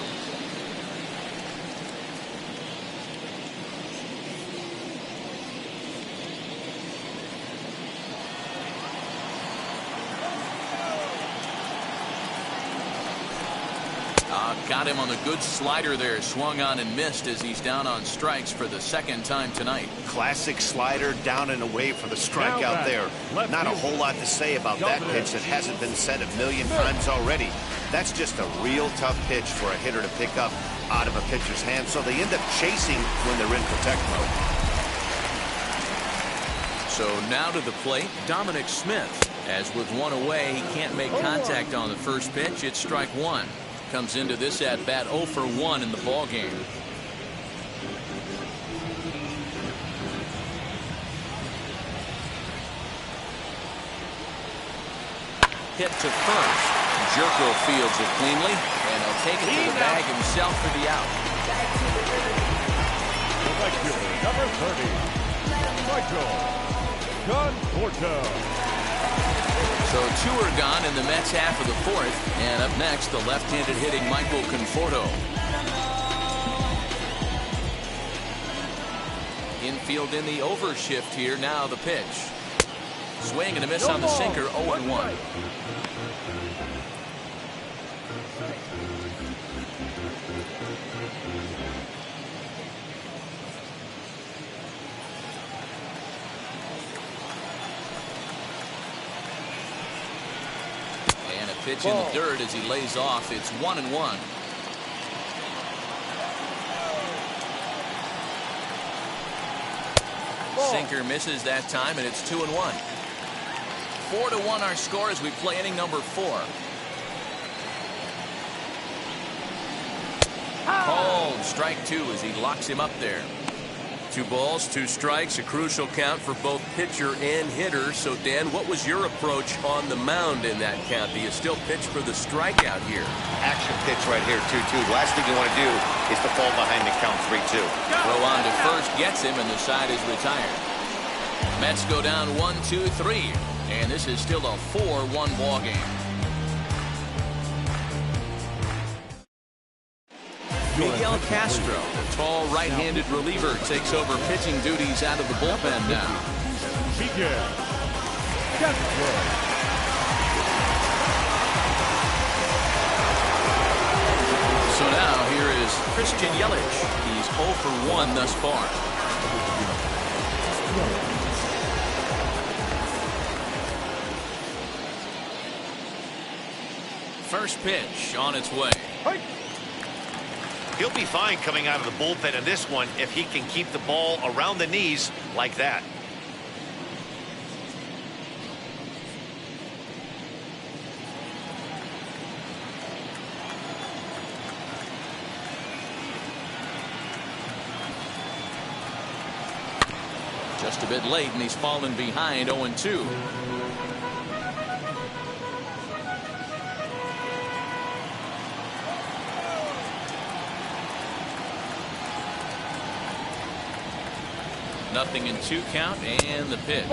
B: Got him on the good slider there. Swung on and missed as he's down on strikes for the second time tonight.
D: Classic slider, down and away for the strikeout there. Not a whole lot to say about that pitch that hasn't been said a million times already. That's just a real tough pitch for a hitter to pick up out of a pitcher's hand, so they end up chasing when they're in protect mode.
B: So now to the plate, Dominic Smith. As with one away, he can't make contact on the first pitch. It's strike 1. Comes into this at bat 0 for 1 in the ball game. Hit to first. Jerko fields it cleanly, and he'll take it to the bag himself for the out.
A: Number 30, Michael Conforto.
B: So 2 are gone in the Mets half of the 4th. And up next, the left-handed hitting Michael Conforto. Infield in the overshift here. Now the pitch. Swing and a miss on the sinker, 0-1. Pitch in the dirt as he lays off. It's 1-1. Sinker misses that time, and it's 2-1. 4-1 our score as we play inning number 4. Called strike 2 as he locks him up there. 2 balls, 2 strikes, a crucial count for both pitcher and hitter. So, Dan, what was your approach on the mound in that count? Do you still pitch for the strikeout here?
D: Action pitch right here, 2-2. The last thing you want to do is to fall behind the count 3-2.
B: Throw on to first gets him, and the side is retired. Mets go down 1-2-3, and this is still a 4-1 ball game. Miguel Castro, the tall right-handed reliever, takes over pitching duties out of the bullpen now.
A: Miguel Castro.
B: So now here is Christian Yelich. He's 0 for 1 thus far. First pitch on its way.
D: He'll be fine coming out of the bullpen in this one if he can keep the ball around the knees like that.
B: Just a bit late, and he's fallen behind 0-2. Nothing in 2 count, and the pitch.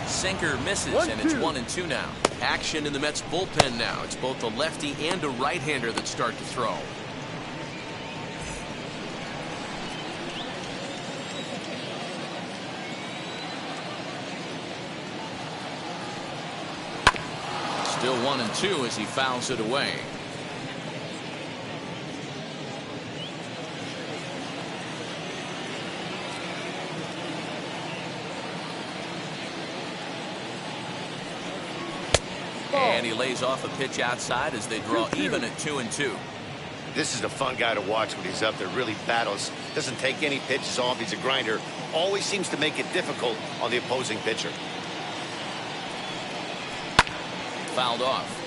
B: Sinker misses, and it's 1-2 now. Action in the Mets bullpen now. It's both a lefty and a right-hander that start to throw. Still 1-2 as he fouls it away. And he lays off a pitch outside as they draw even at 2-2.
D: This is a fun guy to watch when he's up there. Really battles. Doesn't take any pitches off. He's a grinder. Always seems to make it difficult on the opposing pitcher.
B: Fouled off.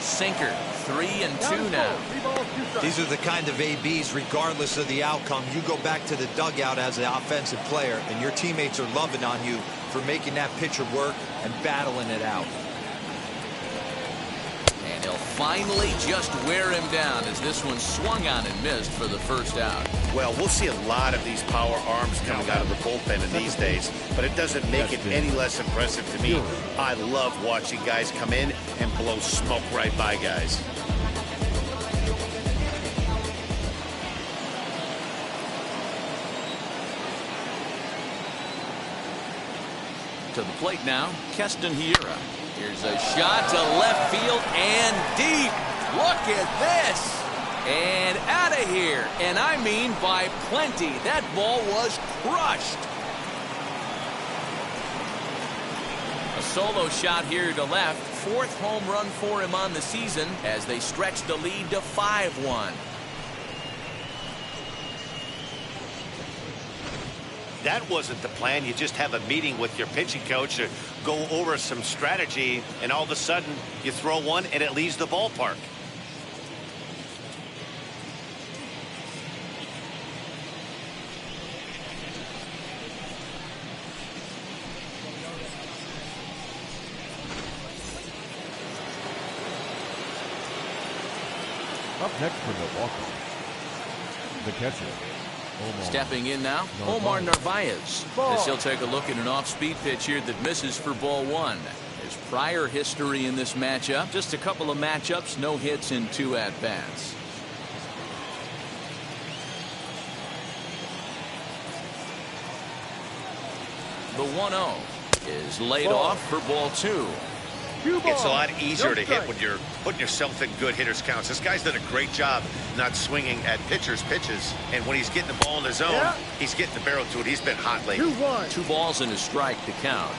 B: Sinker, 3-2 now.
C: These are the kind of ABs, regardless of the outcome. You go back to the dugout as an offensive player, and your teammates are loving on you for making that pitcher work and battling it out.
B: And he'll finally just wear him down as this one swung on and missed for the first out.
D: Well, we'll see a lot of these power arms coming out of the bullpen in these days, but it doesn't make it any less impressive to me. I love watching guys come in and blow smoke right by guys.
B: To the plate now, Keston Hiura. Here's a shot to left field and deep. Look at this. And out of here. And I mean by plenty. That ball was crushed. A solo shot here to left. 4th home run for him on the season as they stretch the lead to 5-1.
D: That wasn't the plan. You just have a meeting with your pitching coach to go over some strategy, and all of a sudden you throw one and it leaves the ballpark.
H: Up next for Milwaukee, the catcher.
B: Stepping in now, Omar Narvaez, as he'll take a look at an off-speed pitch here that misses for ball 1. His prior history in this matchup, just a couple of matchups, no hits in 2 at-bats. The 1-0 is laid off for ball 2.
D: It's a lot easier to hit when you're putting yourself in good hitters counts. This guy's done a great job not swinging at pitchers' pitches. And when he's getting the ball in his zone, he's getting the barrel to it. He's been hot lately.
B: 2 balls and a strike to count.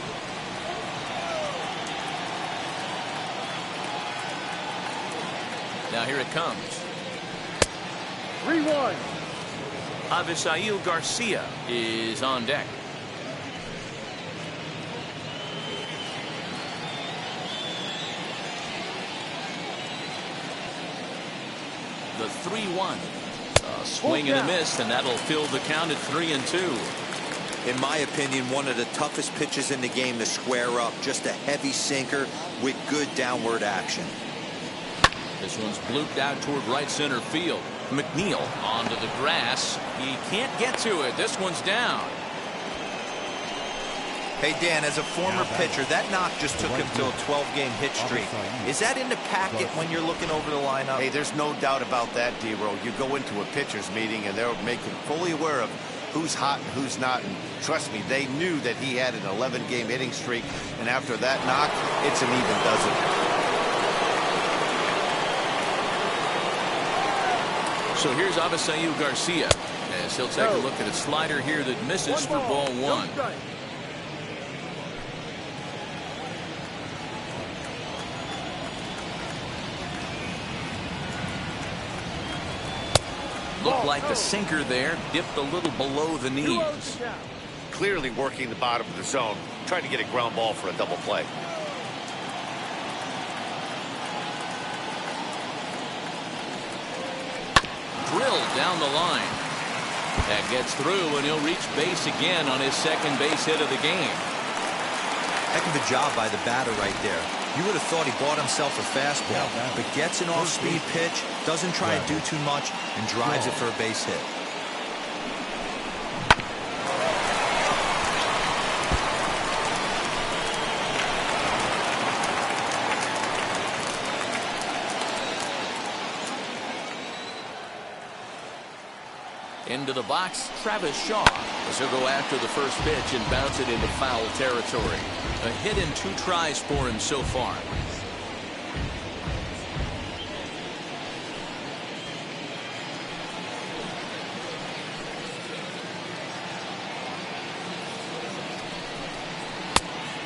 B: Now here it comes.
F: 3-1.
B: Avisail Garcia is on deck. The 3-1. A swing and a miss, and that'll fill the count at 3-2.
C: In my opinion, one of the toughest pitches in the game to square up. Just a heavy sinker with good downward action.
B: This one's blooped out toward right center field. McNeil onto the grass. He can't get to it. This one's down.
C: Hey, Dan, as a former pitcher, that knock just took him to a 12-game hit streak. Is that in the packet when you're looking over the lineup?
D: Hey, there's no doubt about that, D-Row. You go into a pitcher's meeting, and they'll make him fully aware of who's hot and who's not. And trust me, they knew that he had an 11-game hitting streak. And after that knock, it's an even dozen.
B: So here's Avisail Garcia as he'll take a look at a slider here that misses for ball one. Looked like the sinker there dipped a little below the knees.
D: Clearly working the bottom of the zone, trying to get a ground ball for a double play.
B: Drilled down the line. That gets through, and he'll reach base again on his second base hit of the game.
C: Heck of a job by the batter right there. You would have thought he bought himself a fastball, but gets an off-speed pitch, doesn't try and do too much, and drives it for a base hit.
B: Into the box, Travis Shaw, as he'll go after the first pitch and bounce it into foul territory. A hit in 2 tries for him so far.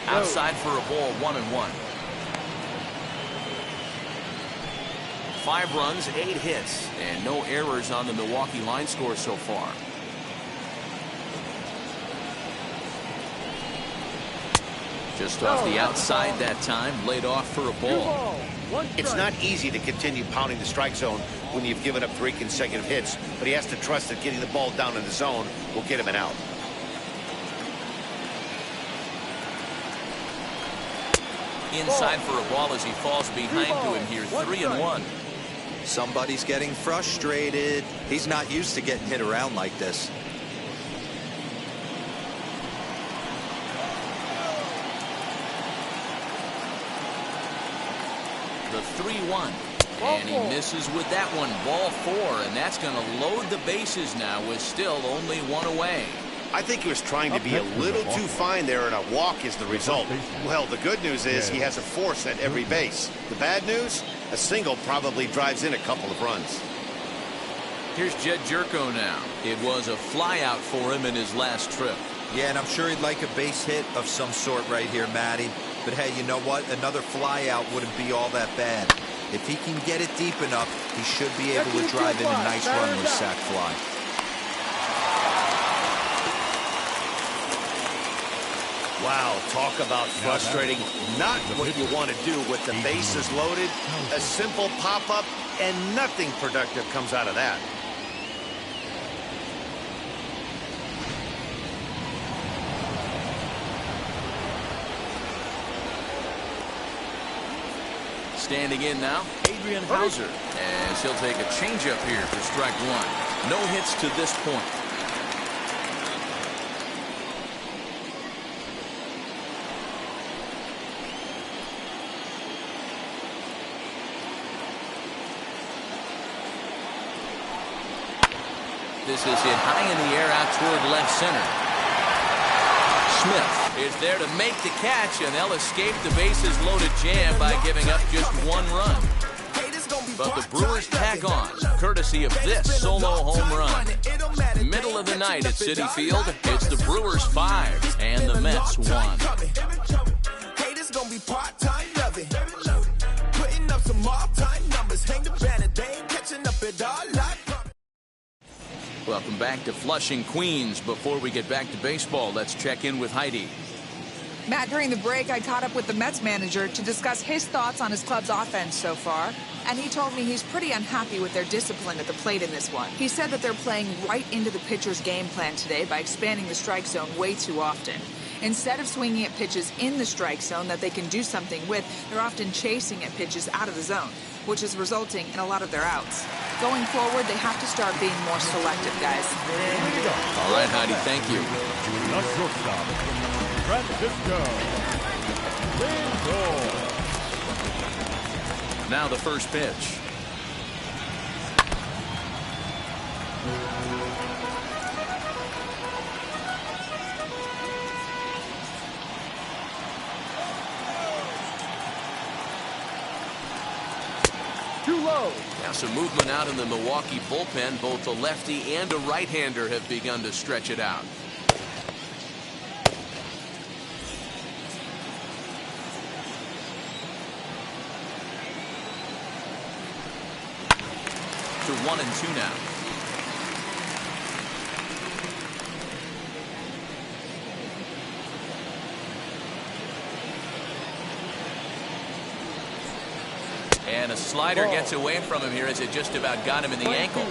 B: Outside for a ball, 1-1. 5 runs, 8 hits, and no errors on the Milwaukee line score so far. Just off the outside that time, laid off for a ball.
D: It's not easy to continue pounding the strike zone when you've given up 3 consecutive hits, but he has to trust that getting the ball down in the zone will get him an out.
B: Inside for a ball as he falls behind to him here, 3-1.
C: Somebody's getting frustrated. He's not used to getting hit around like this.
B: The 3-1. And he misses with that one. Ball 4, and that's going to load the bases now with still only 1 away.
D: I think he was trying to be a little too fine there, and a walk is the result. Well, the good news is he has a force at every base. The bad news? A single probably drives in a couple of runs.
B: Here's Jed Jerko now. It was a fly out for him in his last trip.
C: Yeah, and I'm sure he'd like a base hit of some sort right here, Matty. But hey, you know what? Another fly out wouldn't be all that bad. If he can get it deep enough, he should be able to drive in a nice run with a sac fly.
D: Wow, talk about frustrating. Not what you want to do with the bases loaded. A simple pop-up, and nothing productive comes out of that.
B: Standing in now, Adrian Hauser, as he'll take a changeup here for strike 1. No hits to this point. This is hit high in the air out toward left center. Smith is there to make the catch, and they'll escape the bases loaded jam by giving up just 1 run. But the Brewers tack on, courtesy of this solo home run. Middle of the night at Citi Field, it's the Brewers 5 and the Mets 1.
G: Haters gonna be part-time loving. Putting up some all-time numbers. Hang the banner, they ain't catching up at all.
B: Welcome back to Flushing, Queens. Before we get back to baseball, let's check in with Heidi.
E: Matt, during the break, I caught up with the Mets manager to discuss his thoughts on his club's offense so far, and he told me he's pretty unhappy with their discipline at the plate in this one. He said that they're playing right into the pitcher's game plan today by expanding the strike zone way too often. Instead of swinging at pitches in the strike zone that they can do something with, they're often chasing at pitches out of the zone, which is resulting in a lot of their outs. Going forward, they have to start being more selective, guys.
B: All right, Heidi, thank you.
H: The shortstop, Francisco Lindor.
B: Now the first pitch.
F: Too low.
B: Now some movement out in the Milwaukee bullpen. Both a lefty and a right-hander have begun to stretch it out. To 1-2 now. And a slider gets away from him here as it just about got him in the ankle.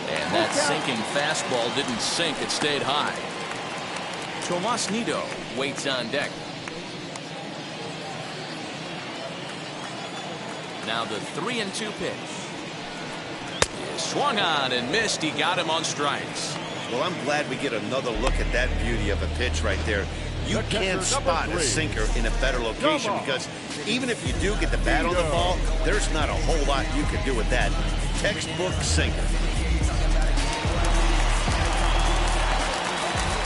B: And that sinking fastball didn't sink, it stayed high. Tomas Nido waits on deck. Now the 3-2 pitch. Swung on and missed. He got him on strikes.
D: Well, I'm glad we get another look at that beauty of a pitch right there. You can't spot a sinker in a better location because even if you do get the bat on the ball, there's not a whole lot you can do with that. Textbook sinker.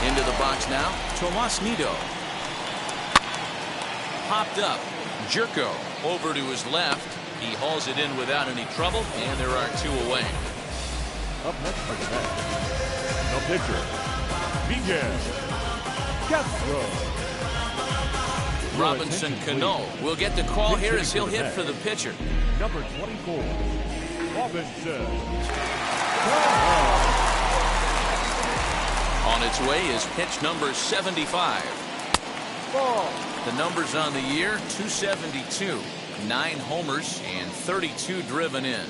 B: Into the box now, Tomas Nido. Popped up. Jerko over to his left. He hauls it in without any trouble, and there are 2 away.
H: Up next for the bat, the pitcher, Miguel Castro.
B: Robinson Cano will get the call here as he'll hit for the pitcher.
H: Number 24, Robinson.
B: On its way is pitch number 75.
F: Ball.
B: The numbers on the year, 272, 9 homers, and 32 driven in.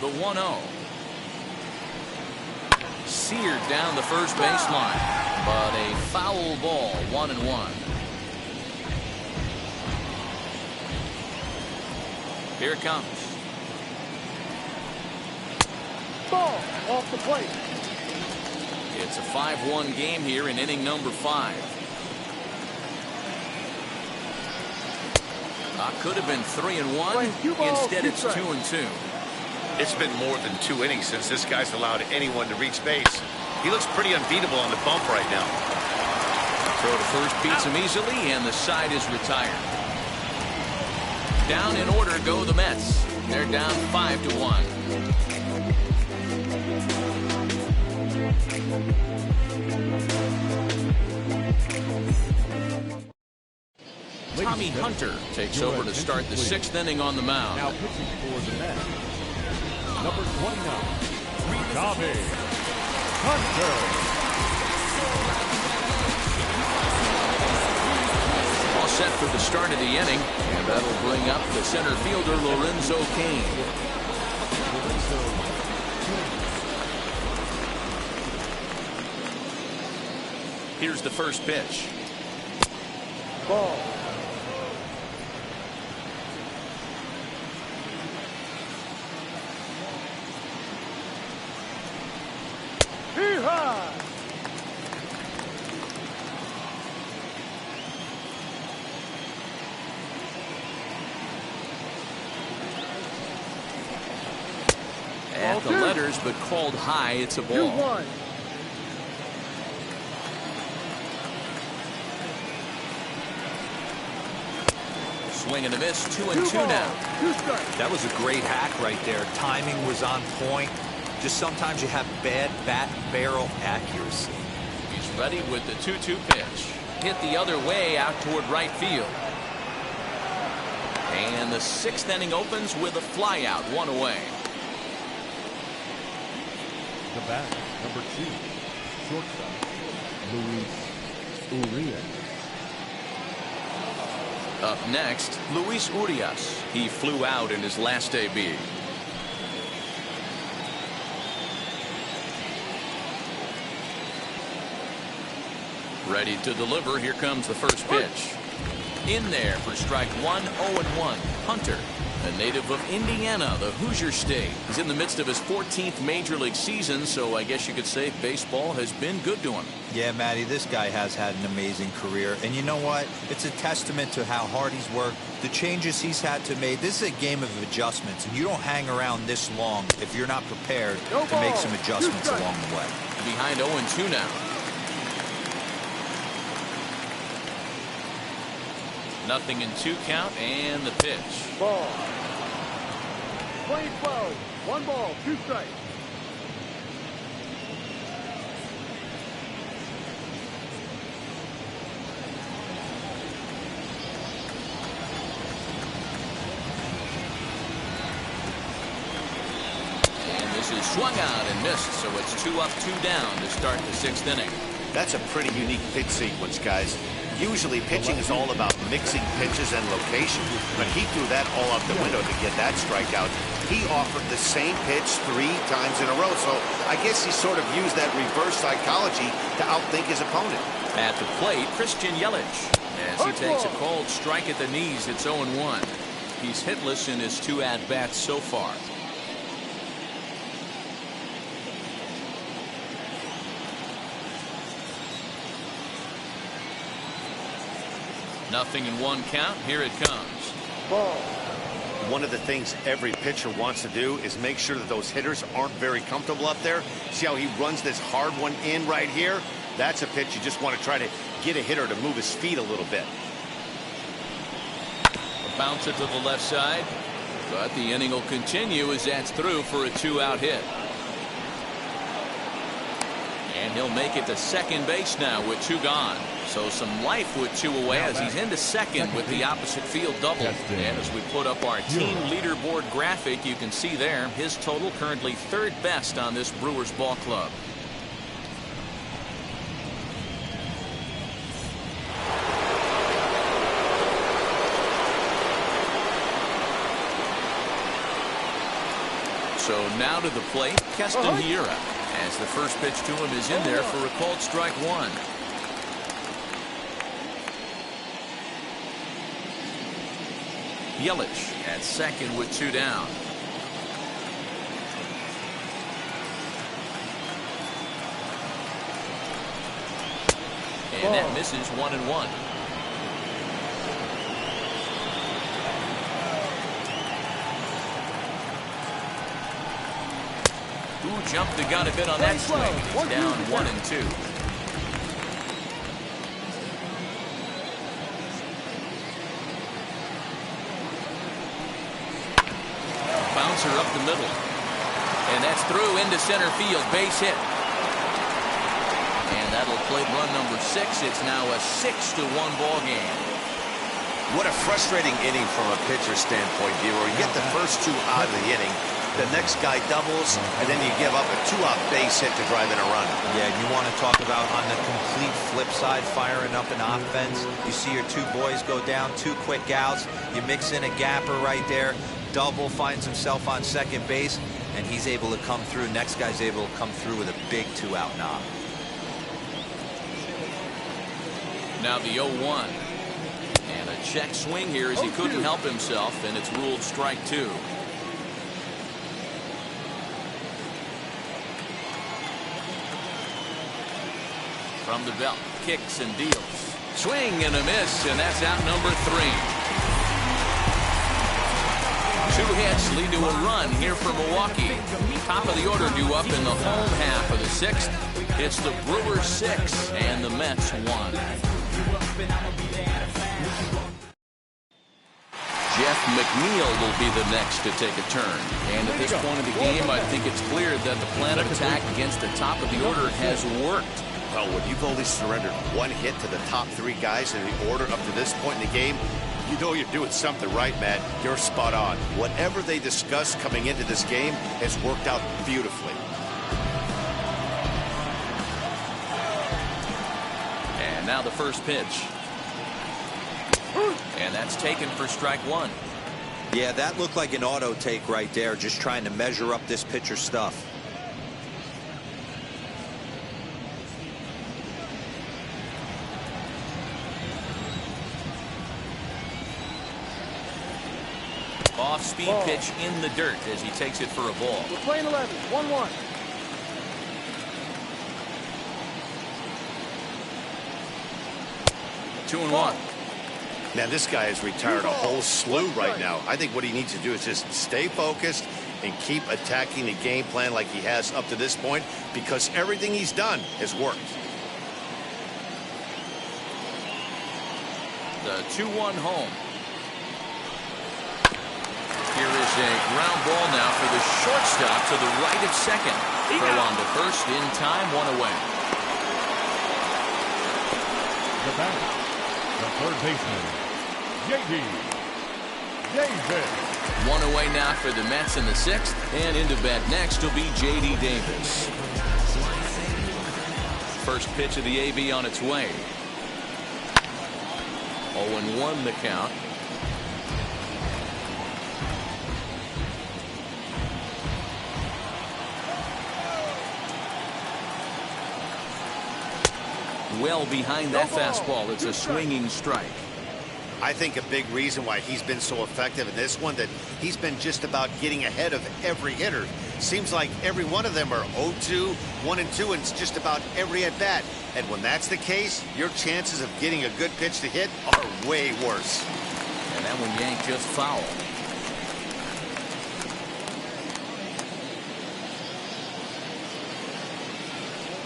B: The 1-0. Seared down the first baseline, but a foul ball, 1-1. Here it comes.
F: Ball off the plate.
B: It's a 5-1 game here in inning number 5. Could have been 3-1. Instead, it's 2-2.
D: It's been more than 2 innings since this guy's allowed anyone to reach base. He looks pretty unbeatable on the bump right now.
B: Throw to first beats him easily, and the side is retired. Down in order go the Mets. They're down 5-1. Tommy Hunter takes over to start the 6th inning on the mound.
H: Now pitching for the Mets, number 29, Tommy Hunter.
B: All set for the start of the inning, and that'll bring up the center fielder Lorenzo Cain. Here's the first pitch.
F: Ball. Hee-haw!
B: At the letters, but called high. It's a ball.
F: 2-1.
B: Swing and a miss. 2-2 now.
C: That was a great hack right there. Timing was on point. Just sometimes you have bad bat barrel accuracy.
B: He's ready with the 2-2 pitch. Hit the other way out toward right field. And the 6th inning opens with a flyout, 1 away.
H: The bat, number 2, shortstop, Luis Urias.
B: Up next, Luis Urias. He flew out in his last AB. Ready to deliver. Here comes the first pitch. In there for strike 1, 0-1. Hunter. A native of Indiana, the Hoosier State. He's in the midst of his 14th Major League season, so I guess you could say baseball has been good to him.
C: Yeah, Matty, this guy has had an amazing career. And you know what? It's a testament to how hard he's worked, the changes he's had to make. This is a game of adjustments, and you don't hang around this long if you're not prepared to make some adjustments along the way.
B: Behind 0-2 now. Nothing in 2 count, and the pitch.
F: Ball. Play 12. 1 ball, 2 strikes.
B: And this is swung out and missed, so it's 2 up, 2 down to start the 6th inning.
D: That's a pretty unique pitch sequence, guys. Usually pitching is all about mixing pitches and location, but he threw that all out the window to get that strikeout. He offered the same pitch 3 times in a row, so I guess he sort of used that reverse psychology to outthink his opponent.
B: At the plate, Christian Yelich. As he takes a cold strike at the knees, it's 0-1. He's hitless in his 2 at-bats so far. Nothing in 1 count. Here it comes.
F: Ball.
D: One of the things every pitcher wants to do is make sure that those hitters aren't very comfortable up there. See how he runs this hard one in right here? That's a pitch you just want to try to get a hitter to move his feet a little bit.
B: A bouncer to the left side, but the inning will continue as that's through for a 2-out hit. And he'll make it to second base now with 2 gone. So some life with 2 away as he's into second with the opposite field double. And as we put up our team leaderboard graphic, you can see there his total currently 3rd best on this Brewers ball club. So now to the plate, Keston Hiura, as the first pitch to him is in there for a called strike 1. Yelich at second with 2 down. And that misses 1-1. Who jumped the gun a bit on that swing? He's down 1-2. Bouncer up the middle, and that's through into center field, base hit, and that'll play run number 6. It's now a 6-1 ball game.
D: What a frustrating inning from a pitcher standpoint, viewer. You get the first 2 out of the inning, the next guy doubles, and then you give up a 2-out base hit to drive in a run.
C: Yeah, you want to talk about on the complete flip side, firing up an offense. You see your 2 boys go down, 2 quick outs. You mix in a gapper right there. Double, finds himself on second base, and he's able to come through. Next guy's able to come through with a big 2-out knock.
B: Now the 0-1. And a check swing here as he couldn't help himself, and it's ruled strike 2. From the belt, kicks and deals. Swing and a miss, and that's out number 3. 2 hits lead to a run here for Milwaukee. Top of the order due up in the home half of the 6th. It's the Brewers 6 and the Mets 1. Jeff McNeil will be the next to take a turn. And at this point of the game, I think it's clear that the plan of attack against the top of the order has worked.
D: Well, when you've only surrendered 1 hit to the top 3 guys in the order up to this point in the game, you know you're doing something right, Matt. You're spot on. Whatever they discussed coming into this game has worked out beautifully.
B: And now the first pitch. And that's taken for strike 1.
C: Yeah, that looked like an auto take right there, just trying to measure up this pitcher's stuff.
B: Off speed. speed pitch in the dirt as he takes it for a ball.
F: We're playing 11, 1-1.
B: Two and one.
D: Man, this guy has retired a whole slew right now. I think what he needs to do is just stay focused and keep attacking the game plan like he has up to this point, because everything he's done has worked.
B: The 2-1 home. Here is a ground ball now for the shortstop to the right of second. Throw on to first in time, one away.
H: The batter, the third baseman, J.D. Davis.
B: One away now for the Mets in the sixth, and into bat next will be J.D. Davis. First pitch of the AB on its way. 0-1 the count. Well behind that fastball. It's a swinging strike.
D: I think a big reason why he's been so effective in this one, that he's been just about getting ahead of every hitter. Seems like every one of them are 0-2, 1-2, and it's just about every at bat. And when that's the case, your chances of getting a good pitch to hit are way worse.
B: And that one yanked just foul.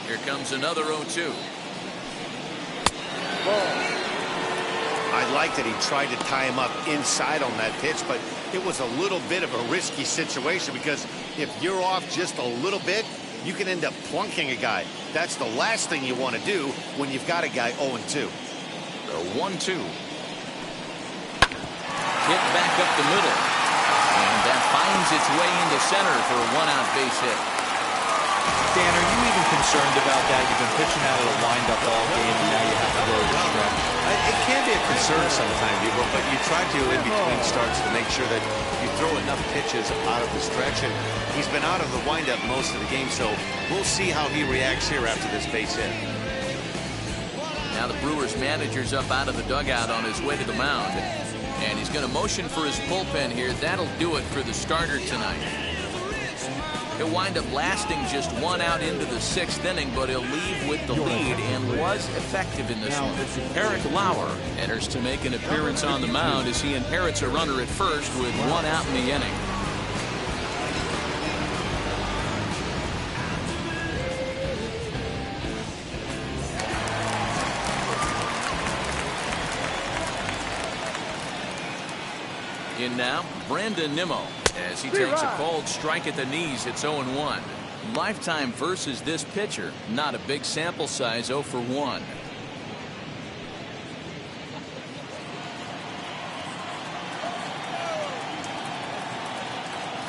B: Here comes another 0-2.
D: I like that he tried to tie him up inside on that pitch, but it was a little bit of a risky situation, because if you're off just a little bit, you can end up plunking a guy. That's the last thing you want to do when you've got a guy 0-2.
B: The 1-2. Hit back up the middle. And that finds its way into center for a one-out base hit.
C: Dan, are you even concerned about that? You've been pitching out of the windup all game, and now you have to go to the stretch.
D: It can be a concern sometimes, but you try to, in between starts, to make sure that you throw enough pitches out of the stretch. And he's been out of the windup most of the game, so we'll see how he reacts here after this base hit.
B: Now the Brewers manager's up out of the dugout on his way to the mound. And he's going to motion for his bullpen here. That'll do it for the starter tonight. He'll wind up lasting just one out into the sixth inning, but he'll leave with the lead and was effective in this one. Eric Lauer enters to make an appearance on the mound as he inherits a runner at first with one out in the inning. In now, Brandon Nimmo, as he takes a cold strike at the knees. It's 0-1. Lifetime versus this pitcher. Not a big sample size, 0 for 1.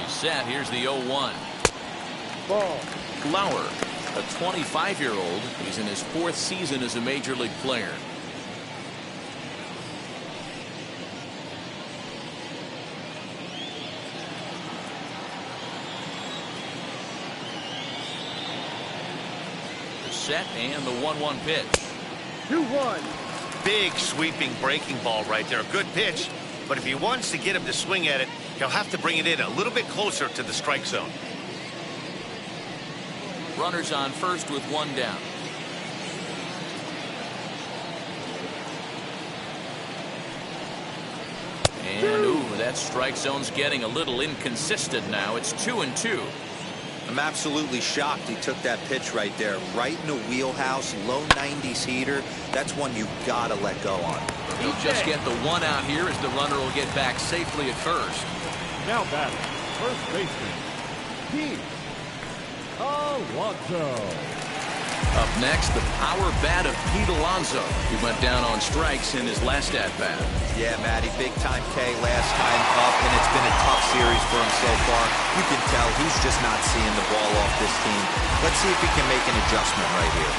B: He's set. Here's the 0-1.
F: Ball.
B: Lauer, a 25-year-old. He's in his fourth season as a major league player. Set and the 1-1 pitch.
F: 2-1.
D: Big sweeping breaking ball right there. A good pitch, but if he wants to get him to swing at it, he'll have to bring it in a little bit closer to the strike zone.
B: Runners on first with one down. And ooh, that strike zone's getting a little inconsistent now. It's 2-2.
C: I'm absolutely shocked he took that pitch right there, right in the wheelhouse, low 90s heater. That's one you've got to let go on.
B: He'll just get the one out here as the runner will get back safely at first.
H: Now batting, first baseman, Pete Alonso.
B: Up next, the power bat of Pete Alonso. He went down on strikes in his last at-bat.
C: Yeah, Matty, big-time K last time up, and it's been a tough series for him so far. You can tell he's just not seeing the ball off this team. Let's see if he can make an adjustment right here.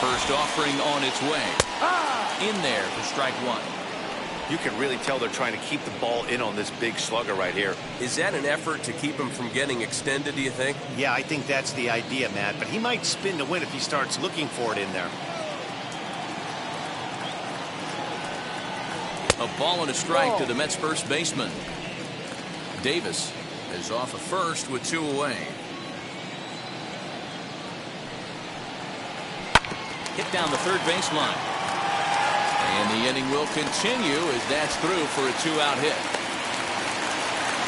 B: First offering on its way. In there for strike one.
D: You can really tell they're trying to keep the ball in on this big slugger right here.
I: Is that an effort to keep him from getting extended, do you think?
D: Yeah, I think that's the idea, Matt, but he might spin to win if he starts looking for it in there.
B: A ball and a strike to the Mets first baseman. Davis is off at first with 2 away. Hit down the third baseline. And the inning will continue as that's through for a 2-out hit.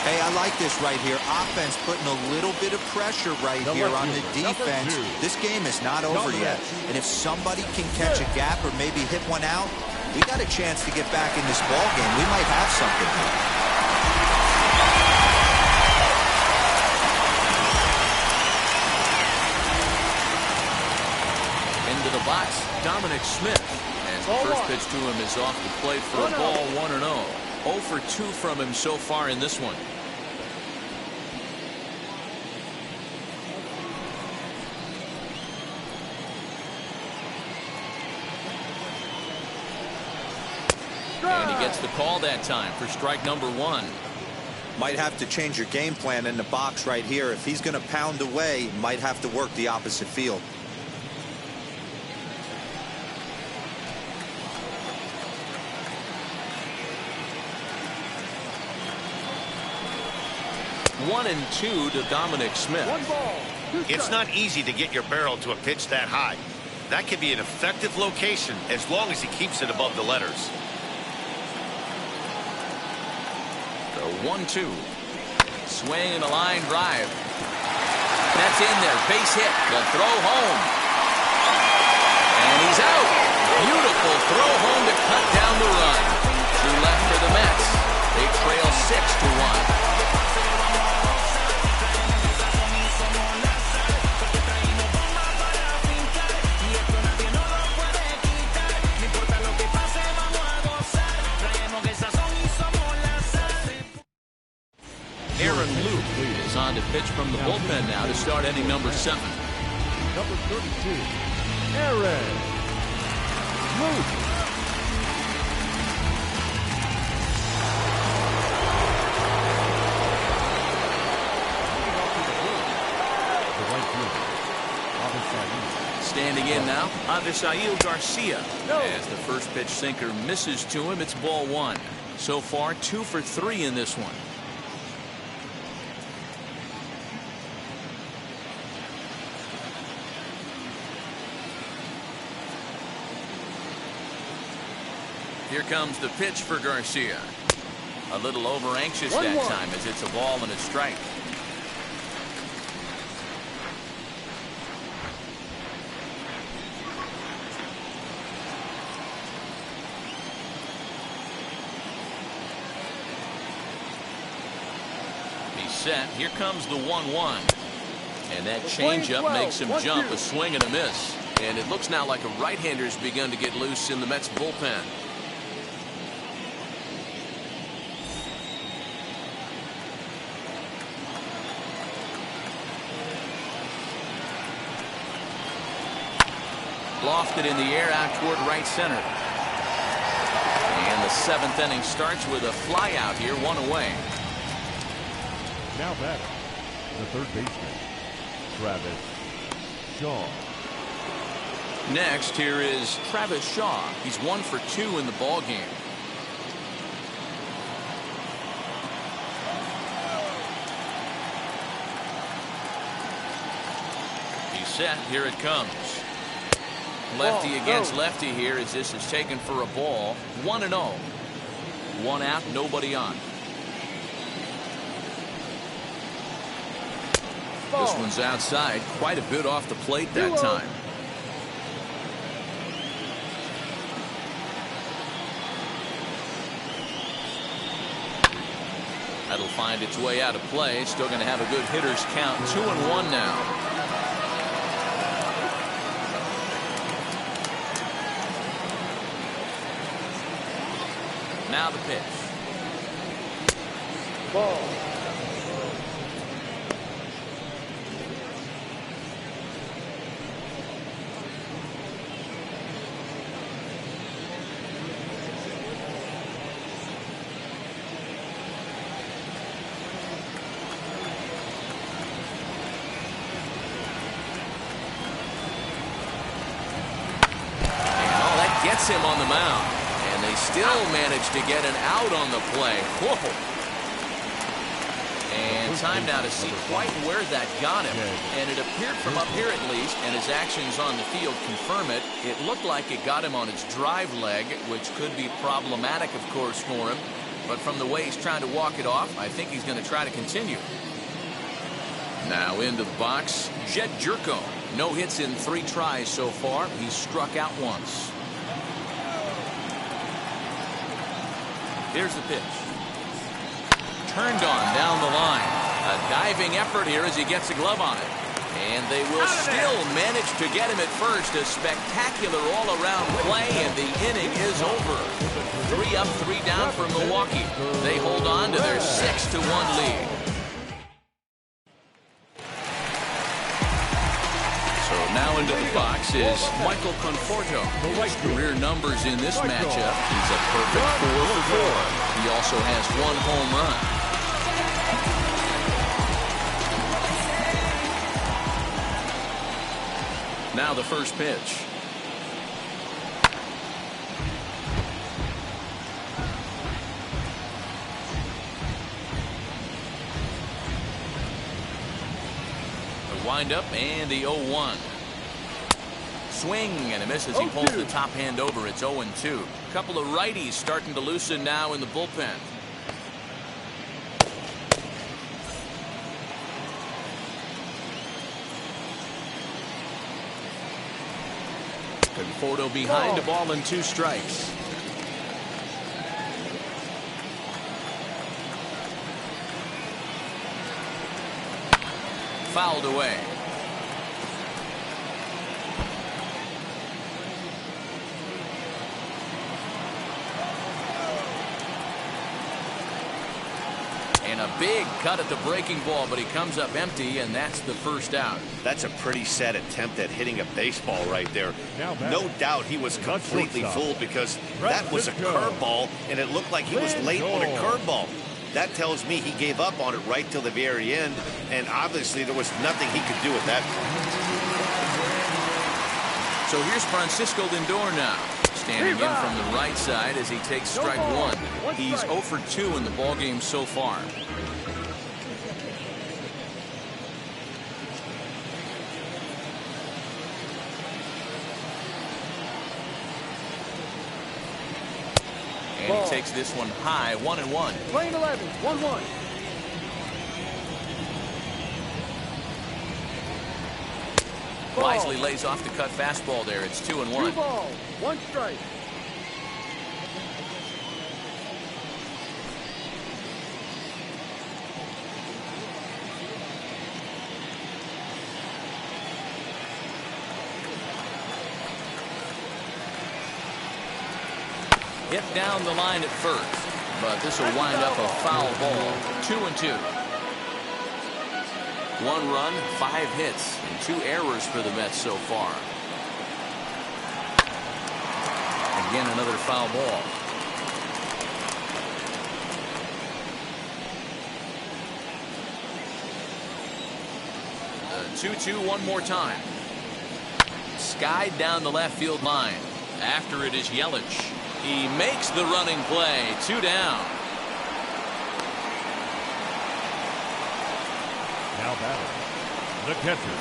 C: Hey, I like this right here. Offense putting a little bit of pressure right here on the defense. This game is not over yet. And if somebody can catch a gap or maybe hit one out, we got a chance to get back in this ball game. We might have something here.
B: Into the box, Dominic Smith. As the first pitch to him is off the plate for a ball, 1-0. 0 for 2 from him so far in this one. And he gets the call that time for strike number 1.
C: Might have to change your game plan in the box right here. If he's going to pound away, might have to work the opposite field.
B: One and 2 to Dominic Smith.
D: It's not easy to get your barrel to a pitch that high. That can be an effective location as long as he keeps it above the letters.
B: The 1-2. Swing and a line drive. That's in there. Base hit. The throw home. And he's out. Beautiful throw home to cut down the run. 2 left for the Mets. They trail 6-1. On to pitch from the bullpen now to start inning number 7.
H: Number 32, Aaron Luke.
B: Standing in now, Avisail Garcia. As the first pitch sinker misses to him, it's ball 1. So far, 2 for 3 in this one. Here comes the pitch for Garcia. A little over anxious that time as it's a ball and a strike. He's set. Here comes the 1-1. And that changeup makes him jump. A swing and a miss. And it looks now like a right-hander's begun to get loose in the Mets bullpen. Lofted in the air out toward right center. And the 7th inning starts with a fly out here, 1 away.
H: Now batting, the third baseman, Travis Shaw.
B: Next, here is Travis Shaw. He's 1 for 2 in the ball game. He's set. Here it comes. Lefty against lefty here as this is taken for a ball. 1-0. 1 out, nobody on. This one's outside, quite a bit off the plate that time. That'll find its way out of play. Still going to have a good hitter's count. 2-1 now. Now the pitch.
F: Ball.
B: Gets him on the mound, and they still managed to get an out on the play. Whoa. And time now to see quite where that got him. And it appeared from up here at least, and his actions on the field confirm it. It looked like it got him on his drive leg, which could be problematic, of course, for him. But from the way he's trying to walk it off, I think he's going to try to continue. Now into the box, Jed Jerko. No hits in 3 tries so far. He's struck out once. Here's the pitch. Turned on down the line. A diving effort here as he gets a glove on it. And they will still manage to get him at first. A spectacular all-around play, and the inning is over. 3 up, 3 down for Milwaukee. They hold on to their 6-1 lead. So now into the box is Michael Conforto. His career numbers in this matchup. He's a perfect 4 for 4. He also has 1 home run. Now the first pitch. The windup and the 0-1. Swing and a miss as he pulls the top hand over. It's 0-2. A couple of righties starting to loosen now in the bullpen. Conforto behind, a ball and 2 strikes. Fouled away. And a big cut at the breaking ball, but he comes up empty, and that's the first out.
D: That's a pretty sad attempt at hitting a baseball right there. No doubt he was completely fooled because that was a curveball, and it looked like he was late on a curveball. That tells me he gave up on it right till the very end, and obviously there was nothing he could do at that point.
B: So here's Francisco Lindor now, standing in from the right side as he takes strike 1. He's 0 for 2 in the ballgame so far. And he takes this one high, 1-1.
F: Playing 11, 1-1.
B: Wisely lays off the cut fastball there. It's 2-1.
F: 2 balls, 1 strike.
B: Hit down the line at first, but this will wind up a foul ball. 2-2. 1 run, 5 hits, and 2 errors for the Mets so far. Again, another foul ball. The 2-2 one more time. Skied down the left field line. After it is Yelich. He makes the running play. 2 down.
H: Now batting, the catcher,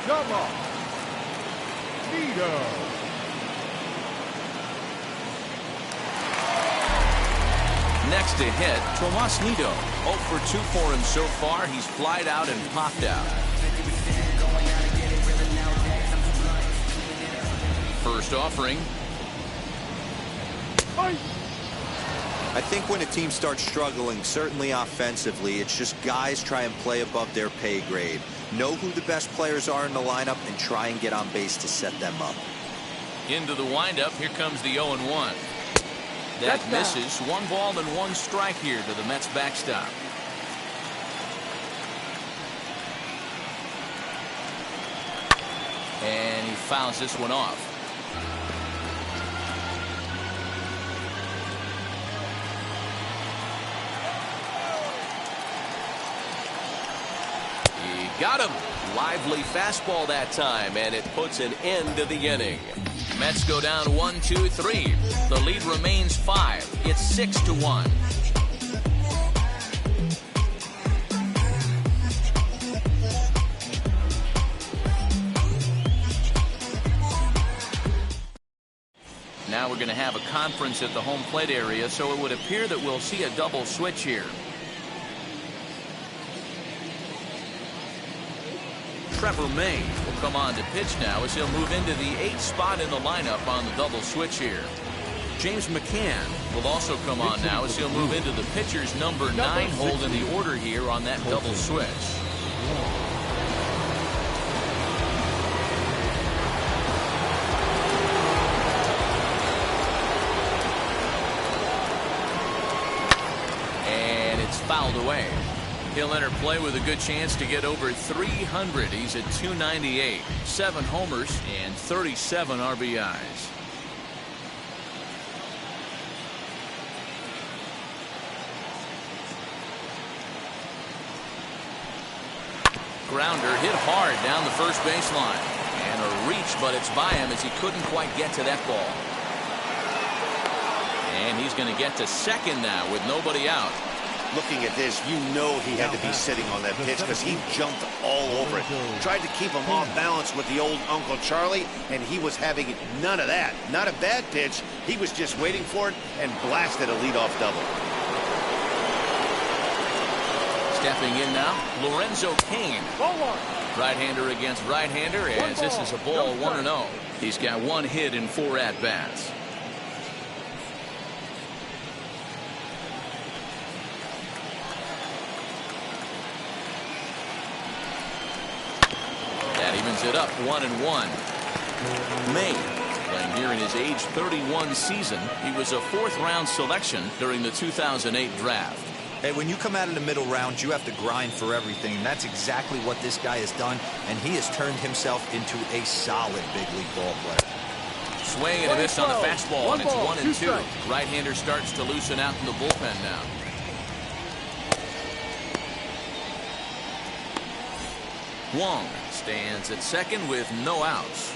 F: Tomas Nido.
B: Next to hit, Tomas Nido. 0 for 2 for him so far. He's flied out and popped out. First offering.
C: I think when a team starts struggling, certainly offensively, it's just guys try and play above their pay grade. Know who the best players are in the lineup and try and get on base to set them up.
B: Into the windup, here comes the 0-1. That misses. 1 ball and 1 strike here to the Mets backstop. And he fouls this one off. Got him. Lively fastball that time, and it puts an end to the inning. Mets go down 1-2-3. The lead remains 5. It's 6-1. Now we're going to have a conference at the home plate area, so it would appear that we'll see a double switch here. Trevor May will come on to pitch now as he'll move into the 8th spot in the lineup on the double switch here. James McCann will also come on now as he'll move into the pitcher's number 9 hold in the order here on that double switch. And it's fouled away. He'll enter play with a good chance to get over 300. He's at 298, 7 homers and 37 RBIs. Grounder hit hard down the first baseline. And a reach, but it's by him as he couldn't quite get to that ball. And he's going to get to second now with nobody out.
D: Looking at this, you know he had to be sitting on that pitch because he jumped all over it. Tried to keep him off balance with the old Uncle Charlie, and he was having none of that. Not a bad pitch. He was just waiting for it and blasted a leadoff double.
B: Stepping in now, Lorenzo Cain. Right-hander against right-hander as this is a ball 1-0. He's got 1 hit in 4 at-bats. That evens it up 1-1. May playing here in his age 31 season. He was a 4th-round selection during the 2008 draft.
C: Hey, when you come out in the middle rounds, you have to grind for everything. And that's exactly what this guy has done, and he has turned himself into a solid big league ball player.
B: Swing and a miss on the fastball, and it's 1-2. Right-hander starts to loosen out in the bullpen now. Wong stands at second with no outs.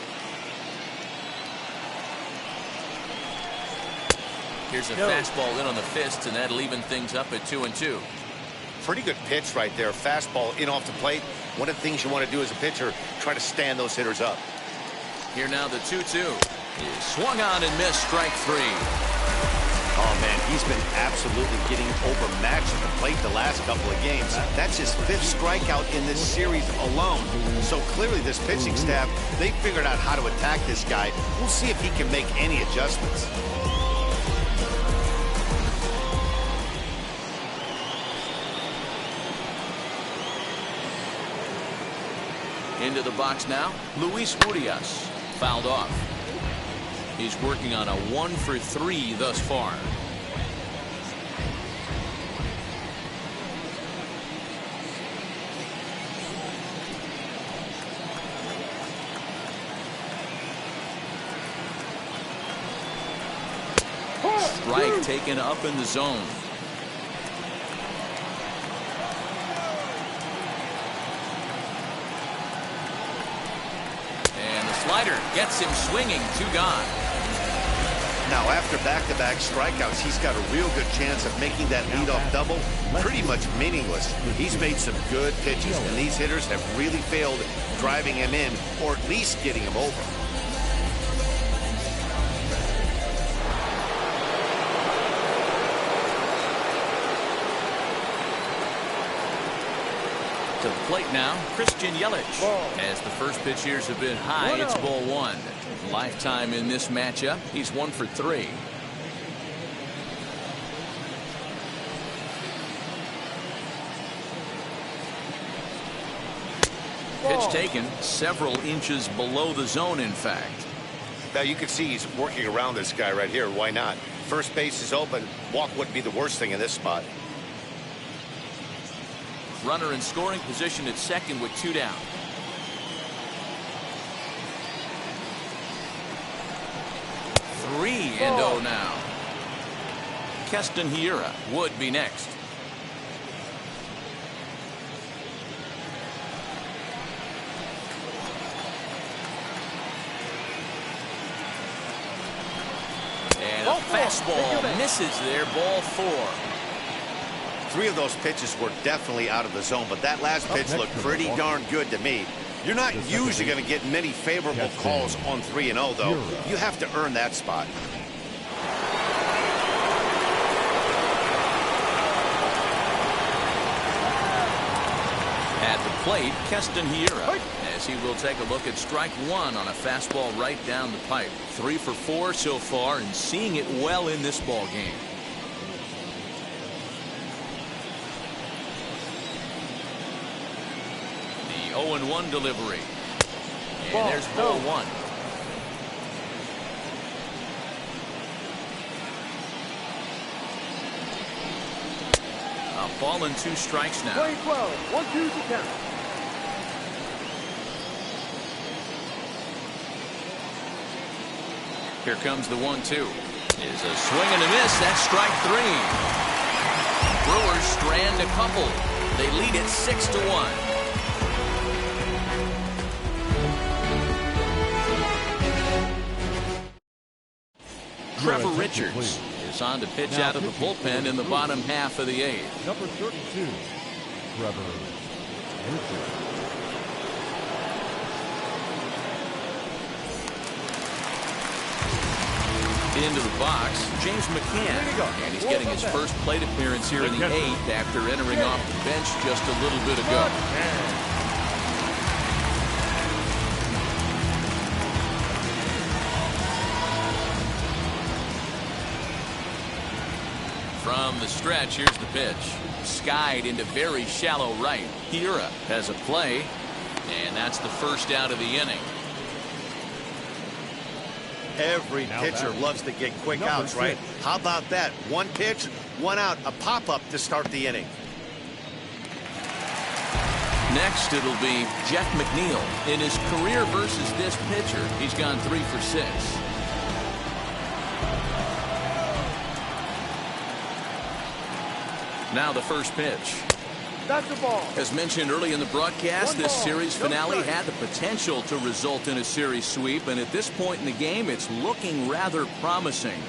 B: Here's a fastball in on the fist, and that'll even things up at 2-2.
D: Pretty good pitch right there. Fastball in off the plate. One of the things you want to do as a pitcher, try to stand those hitters up.
B: Here now the 2-2. Is swung on and missed, strike 3.
D: Oh, man, he's been absolutely getting overmatched at the plate the last couple of games. That's his 5th strikeout in this series alone. So clearly this pitching staff, they figured out how to attack this guy. We'll see if he can make any adjustments.
B: Into the box now, Luis Urias fouled off. He's working on a 1-for-3 thus far. Strike taken up in the zone. Slider gets him swinging, 2 gone.
D: Now, after back-to-back strikeouts, he's got a real good chance of making that leadoff double pretty much meaningless. He's made some good pitches, and these hitters have really failed driving him in or at least getting him over.
B: To the plate now, Christian Yelich. As the first pitch years have been high, it's ball 1. Lifetime in this matchup, he's 1-for-3. Pitch taken several inches below the zone, in fact.
D: Now you can see he's working around this guy right here. Why not? First base is open. Walk wouldn't be the worst thing in this spot.
B: Runner in scoring position at second with 2 down. Three and 0 now. Keston Hiura would be next. Fastball misses there, ball 4.
D: 3 of those pitches were definitely out of the zone, but that last pitch looked pretty darn good to me. You're not usually going to get many favorable calls on 3-0, though. You have to earn that spot.
B: At the plate, Keston Hiura, as he will take a look at strike 1 on a fastball right down the pipe. 3 for 4 so far and seeing it well in this ball game. The 0-1 delivery. And there's ball 1. A ball and 2 strikes now.
F: Play 12. 1-2 to count.
B: Here comes the 1-2. Is a swing and a miss. That's strike 3. Brewers strand a couple. They lead it 6-1. Trevor Richards is on to pitch out of the bullpen in the bottom half of the 8th.
H: Number 32, Trevor Richards.
B: Into the box, James McCann. And he's getting his first plate appearance here in the 8th after entering off the bench just a little bit ago. From the stretch, here's the pitch. Skied into very shallow right. Hiura has a play, and that's the first out of the inning.
D: Every pitcher loves to get quick outs, right? How about that? 1 pitch, 1 out, a pop-up to start the inning.
B: Next, it'll be Jeff McNeil. In his career versus this pitcher, he's gone 3 for 6. Now the first pitch.
F: That's the ball.
B: As mentioned early in the broadcast, this series finale had the potential to result in a series sweep, and at this point in the game, it's looking rather promising.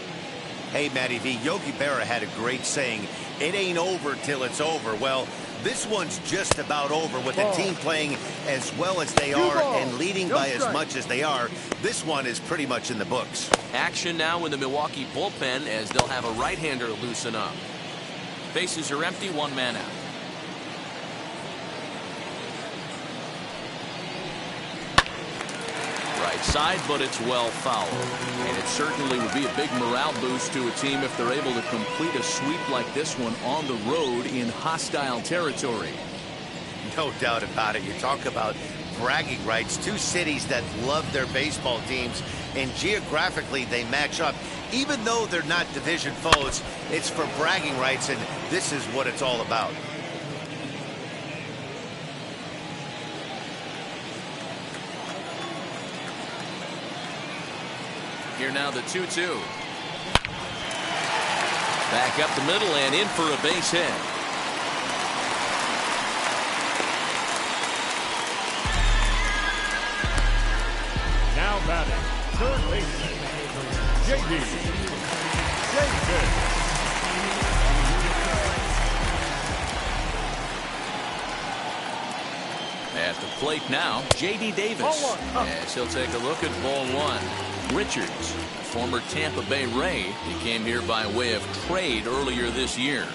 D: Hey, Matty V, Yogi Berra had a great saying, it ain't over till it's over. Well, this one's just about over with the team playing as well as they are and leading by as much as they are. This one is pretty much in the books.
B: Action now in the Milwaukee bullpen as they'll have a right-hander loosen up. Bases are empty, 1 man out. Right side, but it's well fouled. And it certainly would be a big morale boost to a team if they're able to complete a sweep like this one on the road in hostile territory.
D: No doubt about it. You talk about bragging rights. 2 cities that love their baseball teams, and geographically they match up. Even though they're not division foes, it's for bragging rights, and this is what it's all about.
B: Here now the 2-2. Back up the middle and in for a base hit.
H: Now batting, third baseman, J.D. Davis.
B: At the plate now, J.D. Davis. As he'll take a look at ball 1. Richards, former Tampa Bay Ray, he came here by way of trade earlier this year.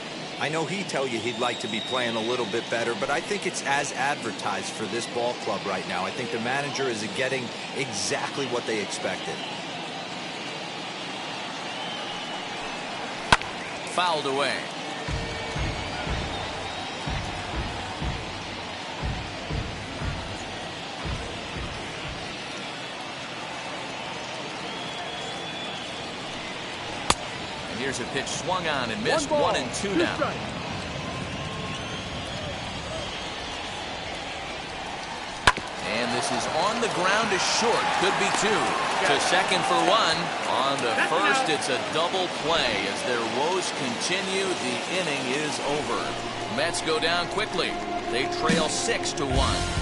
C: I know he'd tell you he'd like to be playing a little bit better, but I think it's as advertised for this ball club right now. I think the manager is getting exactly what they expected.
B: Fouled away. Here's a pitch swung on and missed. 1-2 now. And this is on the ground to short. Could be 2. To second for 1. On the first, it's a double play. As their woes continue, the inning is over. Mets go down quickly. They trail 6-1.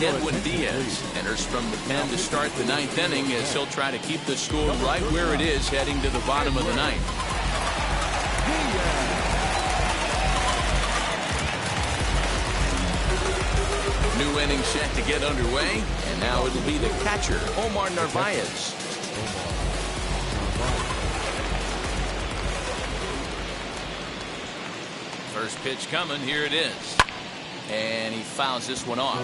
B: Edwin Diaz enters from the pen to start the ninth inning as he'll try to keep the score right where it is heading to the bottom of the ninth. New inning set to get underway, and now it'll be the catcher, Omar Narvaez. First pitch coming, here it is. And he fouls this one off.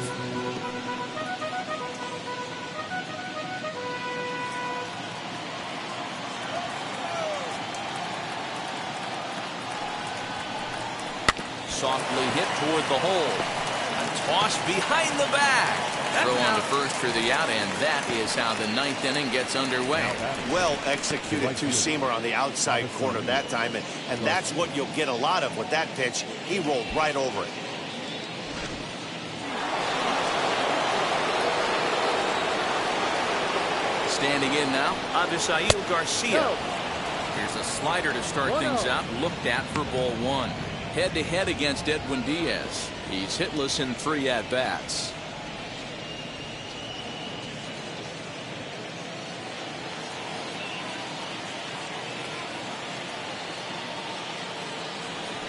B: Softly hit toward the hole. A toss behind the back. Throw on to first for the out, and that is how the ninth inning gets underway.
D: Well executed two-seamer on the outside corner that time, and that's what you'll get a lot of with that pitch. He rolled right over it.
B: Standing in now, Avisail Garcia. Here's a slider to start things out, looked at for ball one. Head-to-head against Edwin Diaz. He's hitless in 3 at-bats.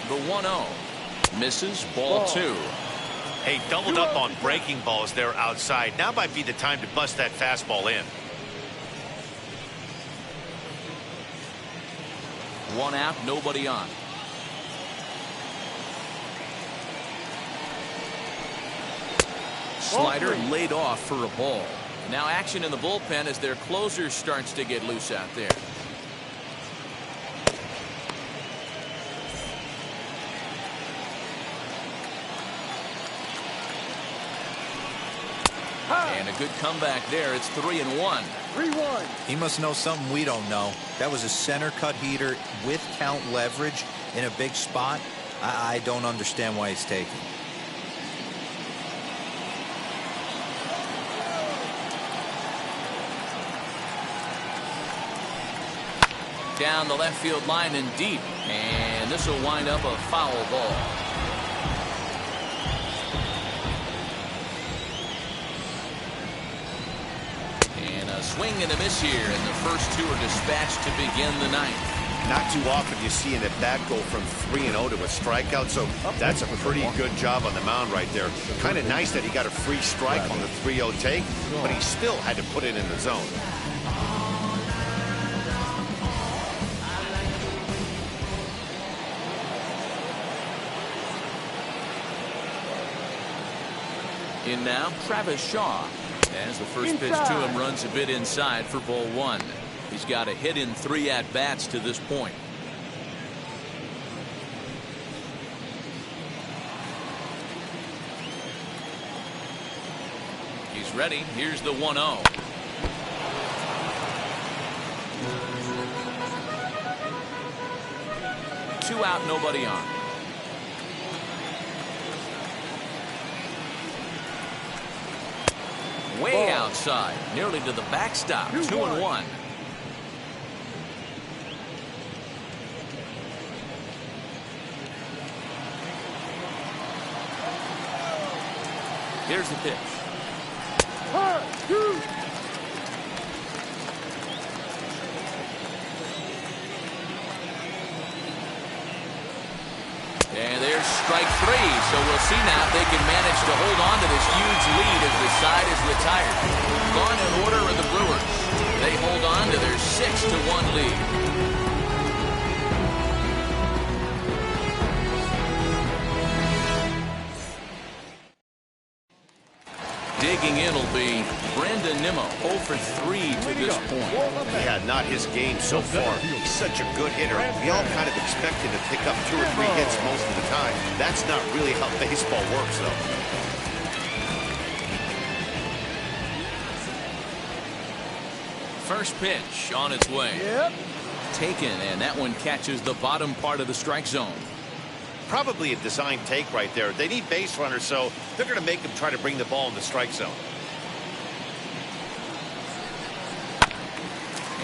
B: The 1-0. Misses, ball 2.
D: Hey, doubled up on breaking balls there outside. Now might be the time to bust that fastball in.
B: 1 out, nobody on. Slider laid off for a ball. Now action in the bullpen as their closer starts to get loose out there. And a good comeback there. It's 3-1.
F: 3-1.
C: He must know something we don't know. That was a center cut heater with count leverage in a big spot. I don't understand why he's taking.
B: Down the left field line and deep. And this will wind up a foul ball. Swing and a miss here, and the first 2 are dispatched to begin the ninth.
D: Not too often you see an at-bat go from 3-0 to a strikeout, so that's a pretty good job on the mound right there. Kind of nice that he got a free strike on the 3-0 take, but he still had to put it in the zone.
B: In now, Travis Shaw. As the first pitch to him runs a bit inside for ball 1. He's got a hit in 3 at-bats to this point. He's ready. Here's the 1-0. Two out, nobody on. Way outside, nearly to the backstop. 2-1. Here's the pitch. And there's strike 3. So we'll see now if they can manage to hold on to this huge lead as the side is retired. Gone in order are the Brewers. They hold on to their 6-1 lead. Digging in will be Brandon Nimmo, 0 for 3 to this point.
D: Yeah, not his game so far. He's such a good hitter. We all kind of expect him to pick up 2 or 3 hits most of the time. That's not really how baseball works, though.
B: First pitch on its way. Taken, and that one catches the bottom part of the strike zone.
D: Probably a design take right there. They need base runners, so they're going to make him try to bring the ball in the strike zone.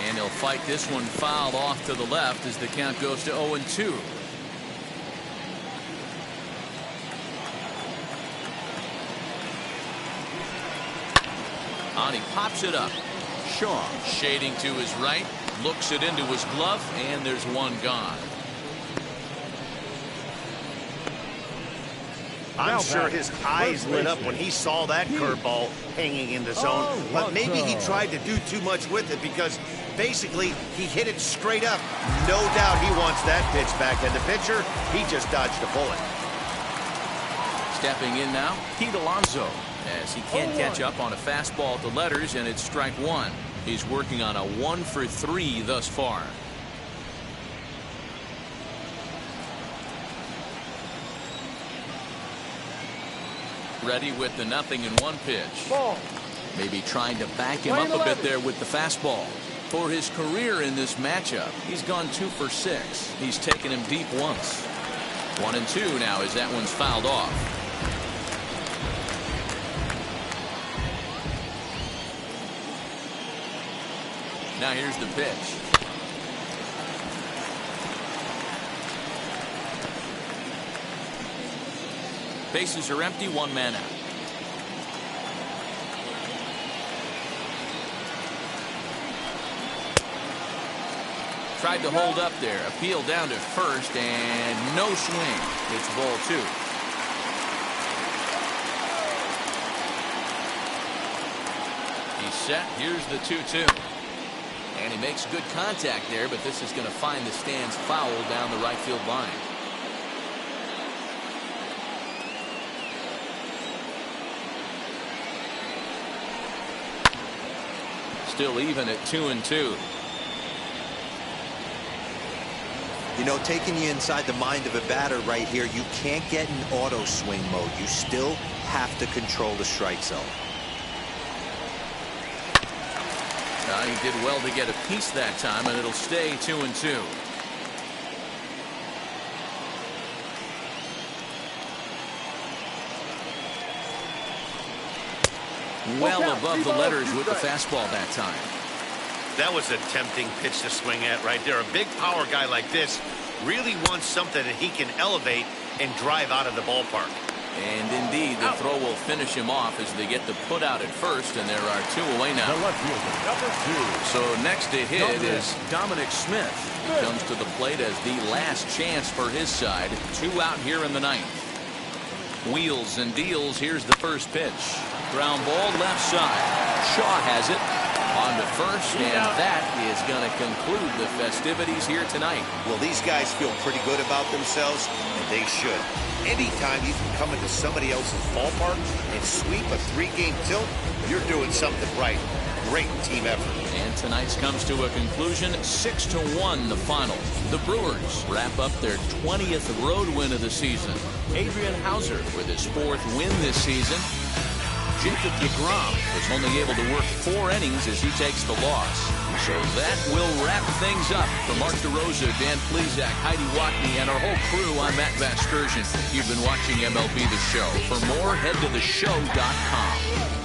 B: And he'll fight this one fouled off to the left as the count goes to 0-2. And he pops it up. Shaw shading to his right, looks it into his glove, and there's one gone.
D: I'm sure his eyes lit up when he saw that curveball hanging in the zone, but maybe he tried to do too much with it because basically he hit it straight up. No doubt he wants that pitch back, and the pitcher, he just dodged a bullet.
B: Stepping in now, Pete Alonso, as he can't catch up on a fastball at the letters, and it's strike one. He's working on a 1-for-3 thus far. Ready with the 0-1 pitch.
F: Ball.
B: Maybe trying to back him up a bit there with the fastball. For his career in this matchup, he's gone 2 for 6. He's taken him deep once. 1-2 now as that one's fouled off. Now here's the pitch. Bases are empty, 1 man out. Tried to hold up there. Appeal down to first, and no swing. It's ball 2. He's set. Here's the 2-2. And he makes good contact there, but this is going to find the stands foul down the right field line. Still even at 2-2.
C: You know, taking you inside the mind of a batter right here, you can't get in auto swing mode. You still have to control the strike zone.
B: He did well to get a piece that time, and it'll stay 2-2. Well above the letters with the fastball that time.
D: That was a tempting pitch to swing at right there. A big power guy like this really wants something that he can elevate and drive out of the ballpark.
B: And indeed, the throw will finish him off as they get the put out at first, and there are 2 away now. So next to hit is Dominic Smith. He comes to the plate as the last chance for his side. 2 out here in the 9th. Wheels and deals. Here's the first pitch. Ground ball left side. Shaw has it. On to first, and that is going to conclude the festivities here tonight.
D: Well, these guys feel pretty good about themselves, and they should. Anytime you can come into somebody else's ballpark and sweep a 3-game tilt, you're doing something right. Great team effort.
B: And tonight's comes to a conclusion, 6-1 the final. The Brewers wrap up their 20th road win of the season. Adrian Hauser with his 4th win this season. Jacob deGrom was only able to work 4 innings as he takes the loss. So that will wrap things up. For Mark DeRosa, Dan Plesac, Heidi Watney, and our whole crew, I'm Matt Vasgersian. You've been watching MLB The Show. For more, head to theshow.com.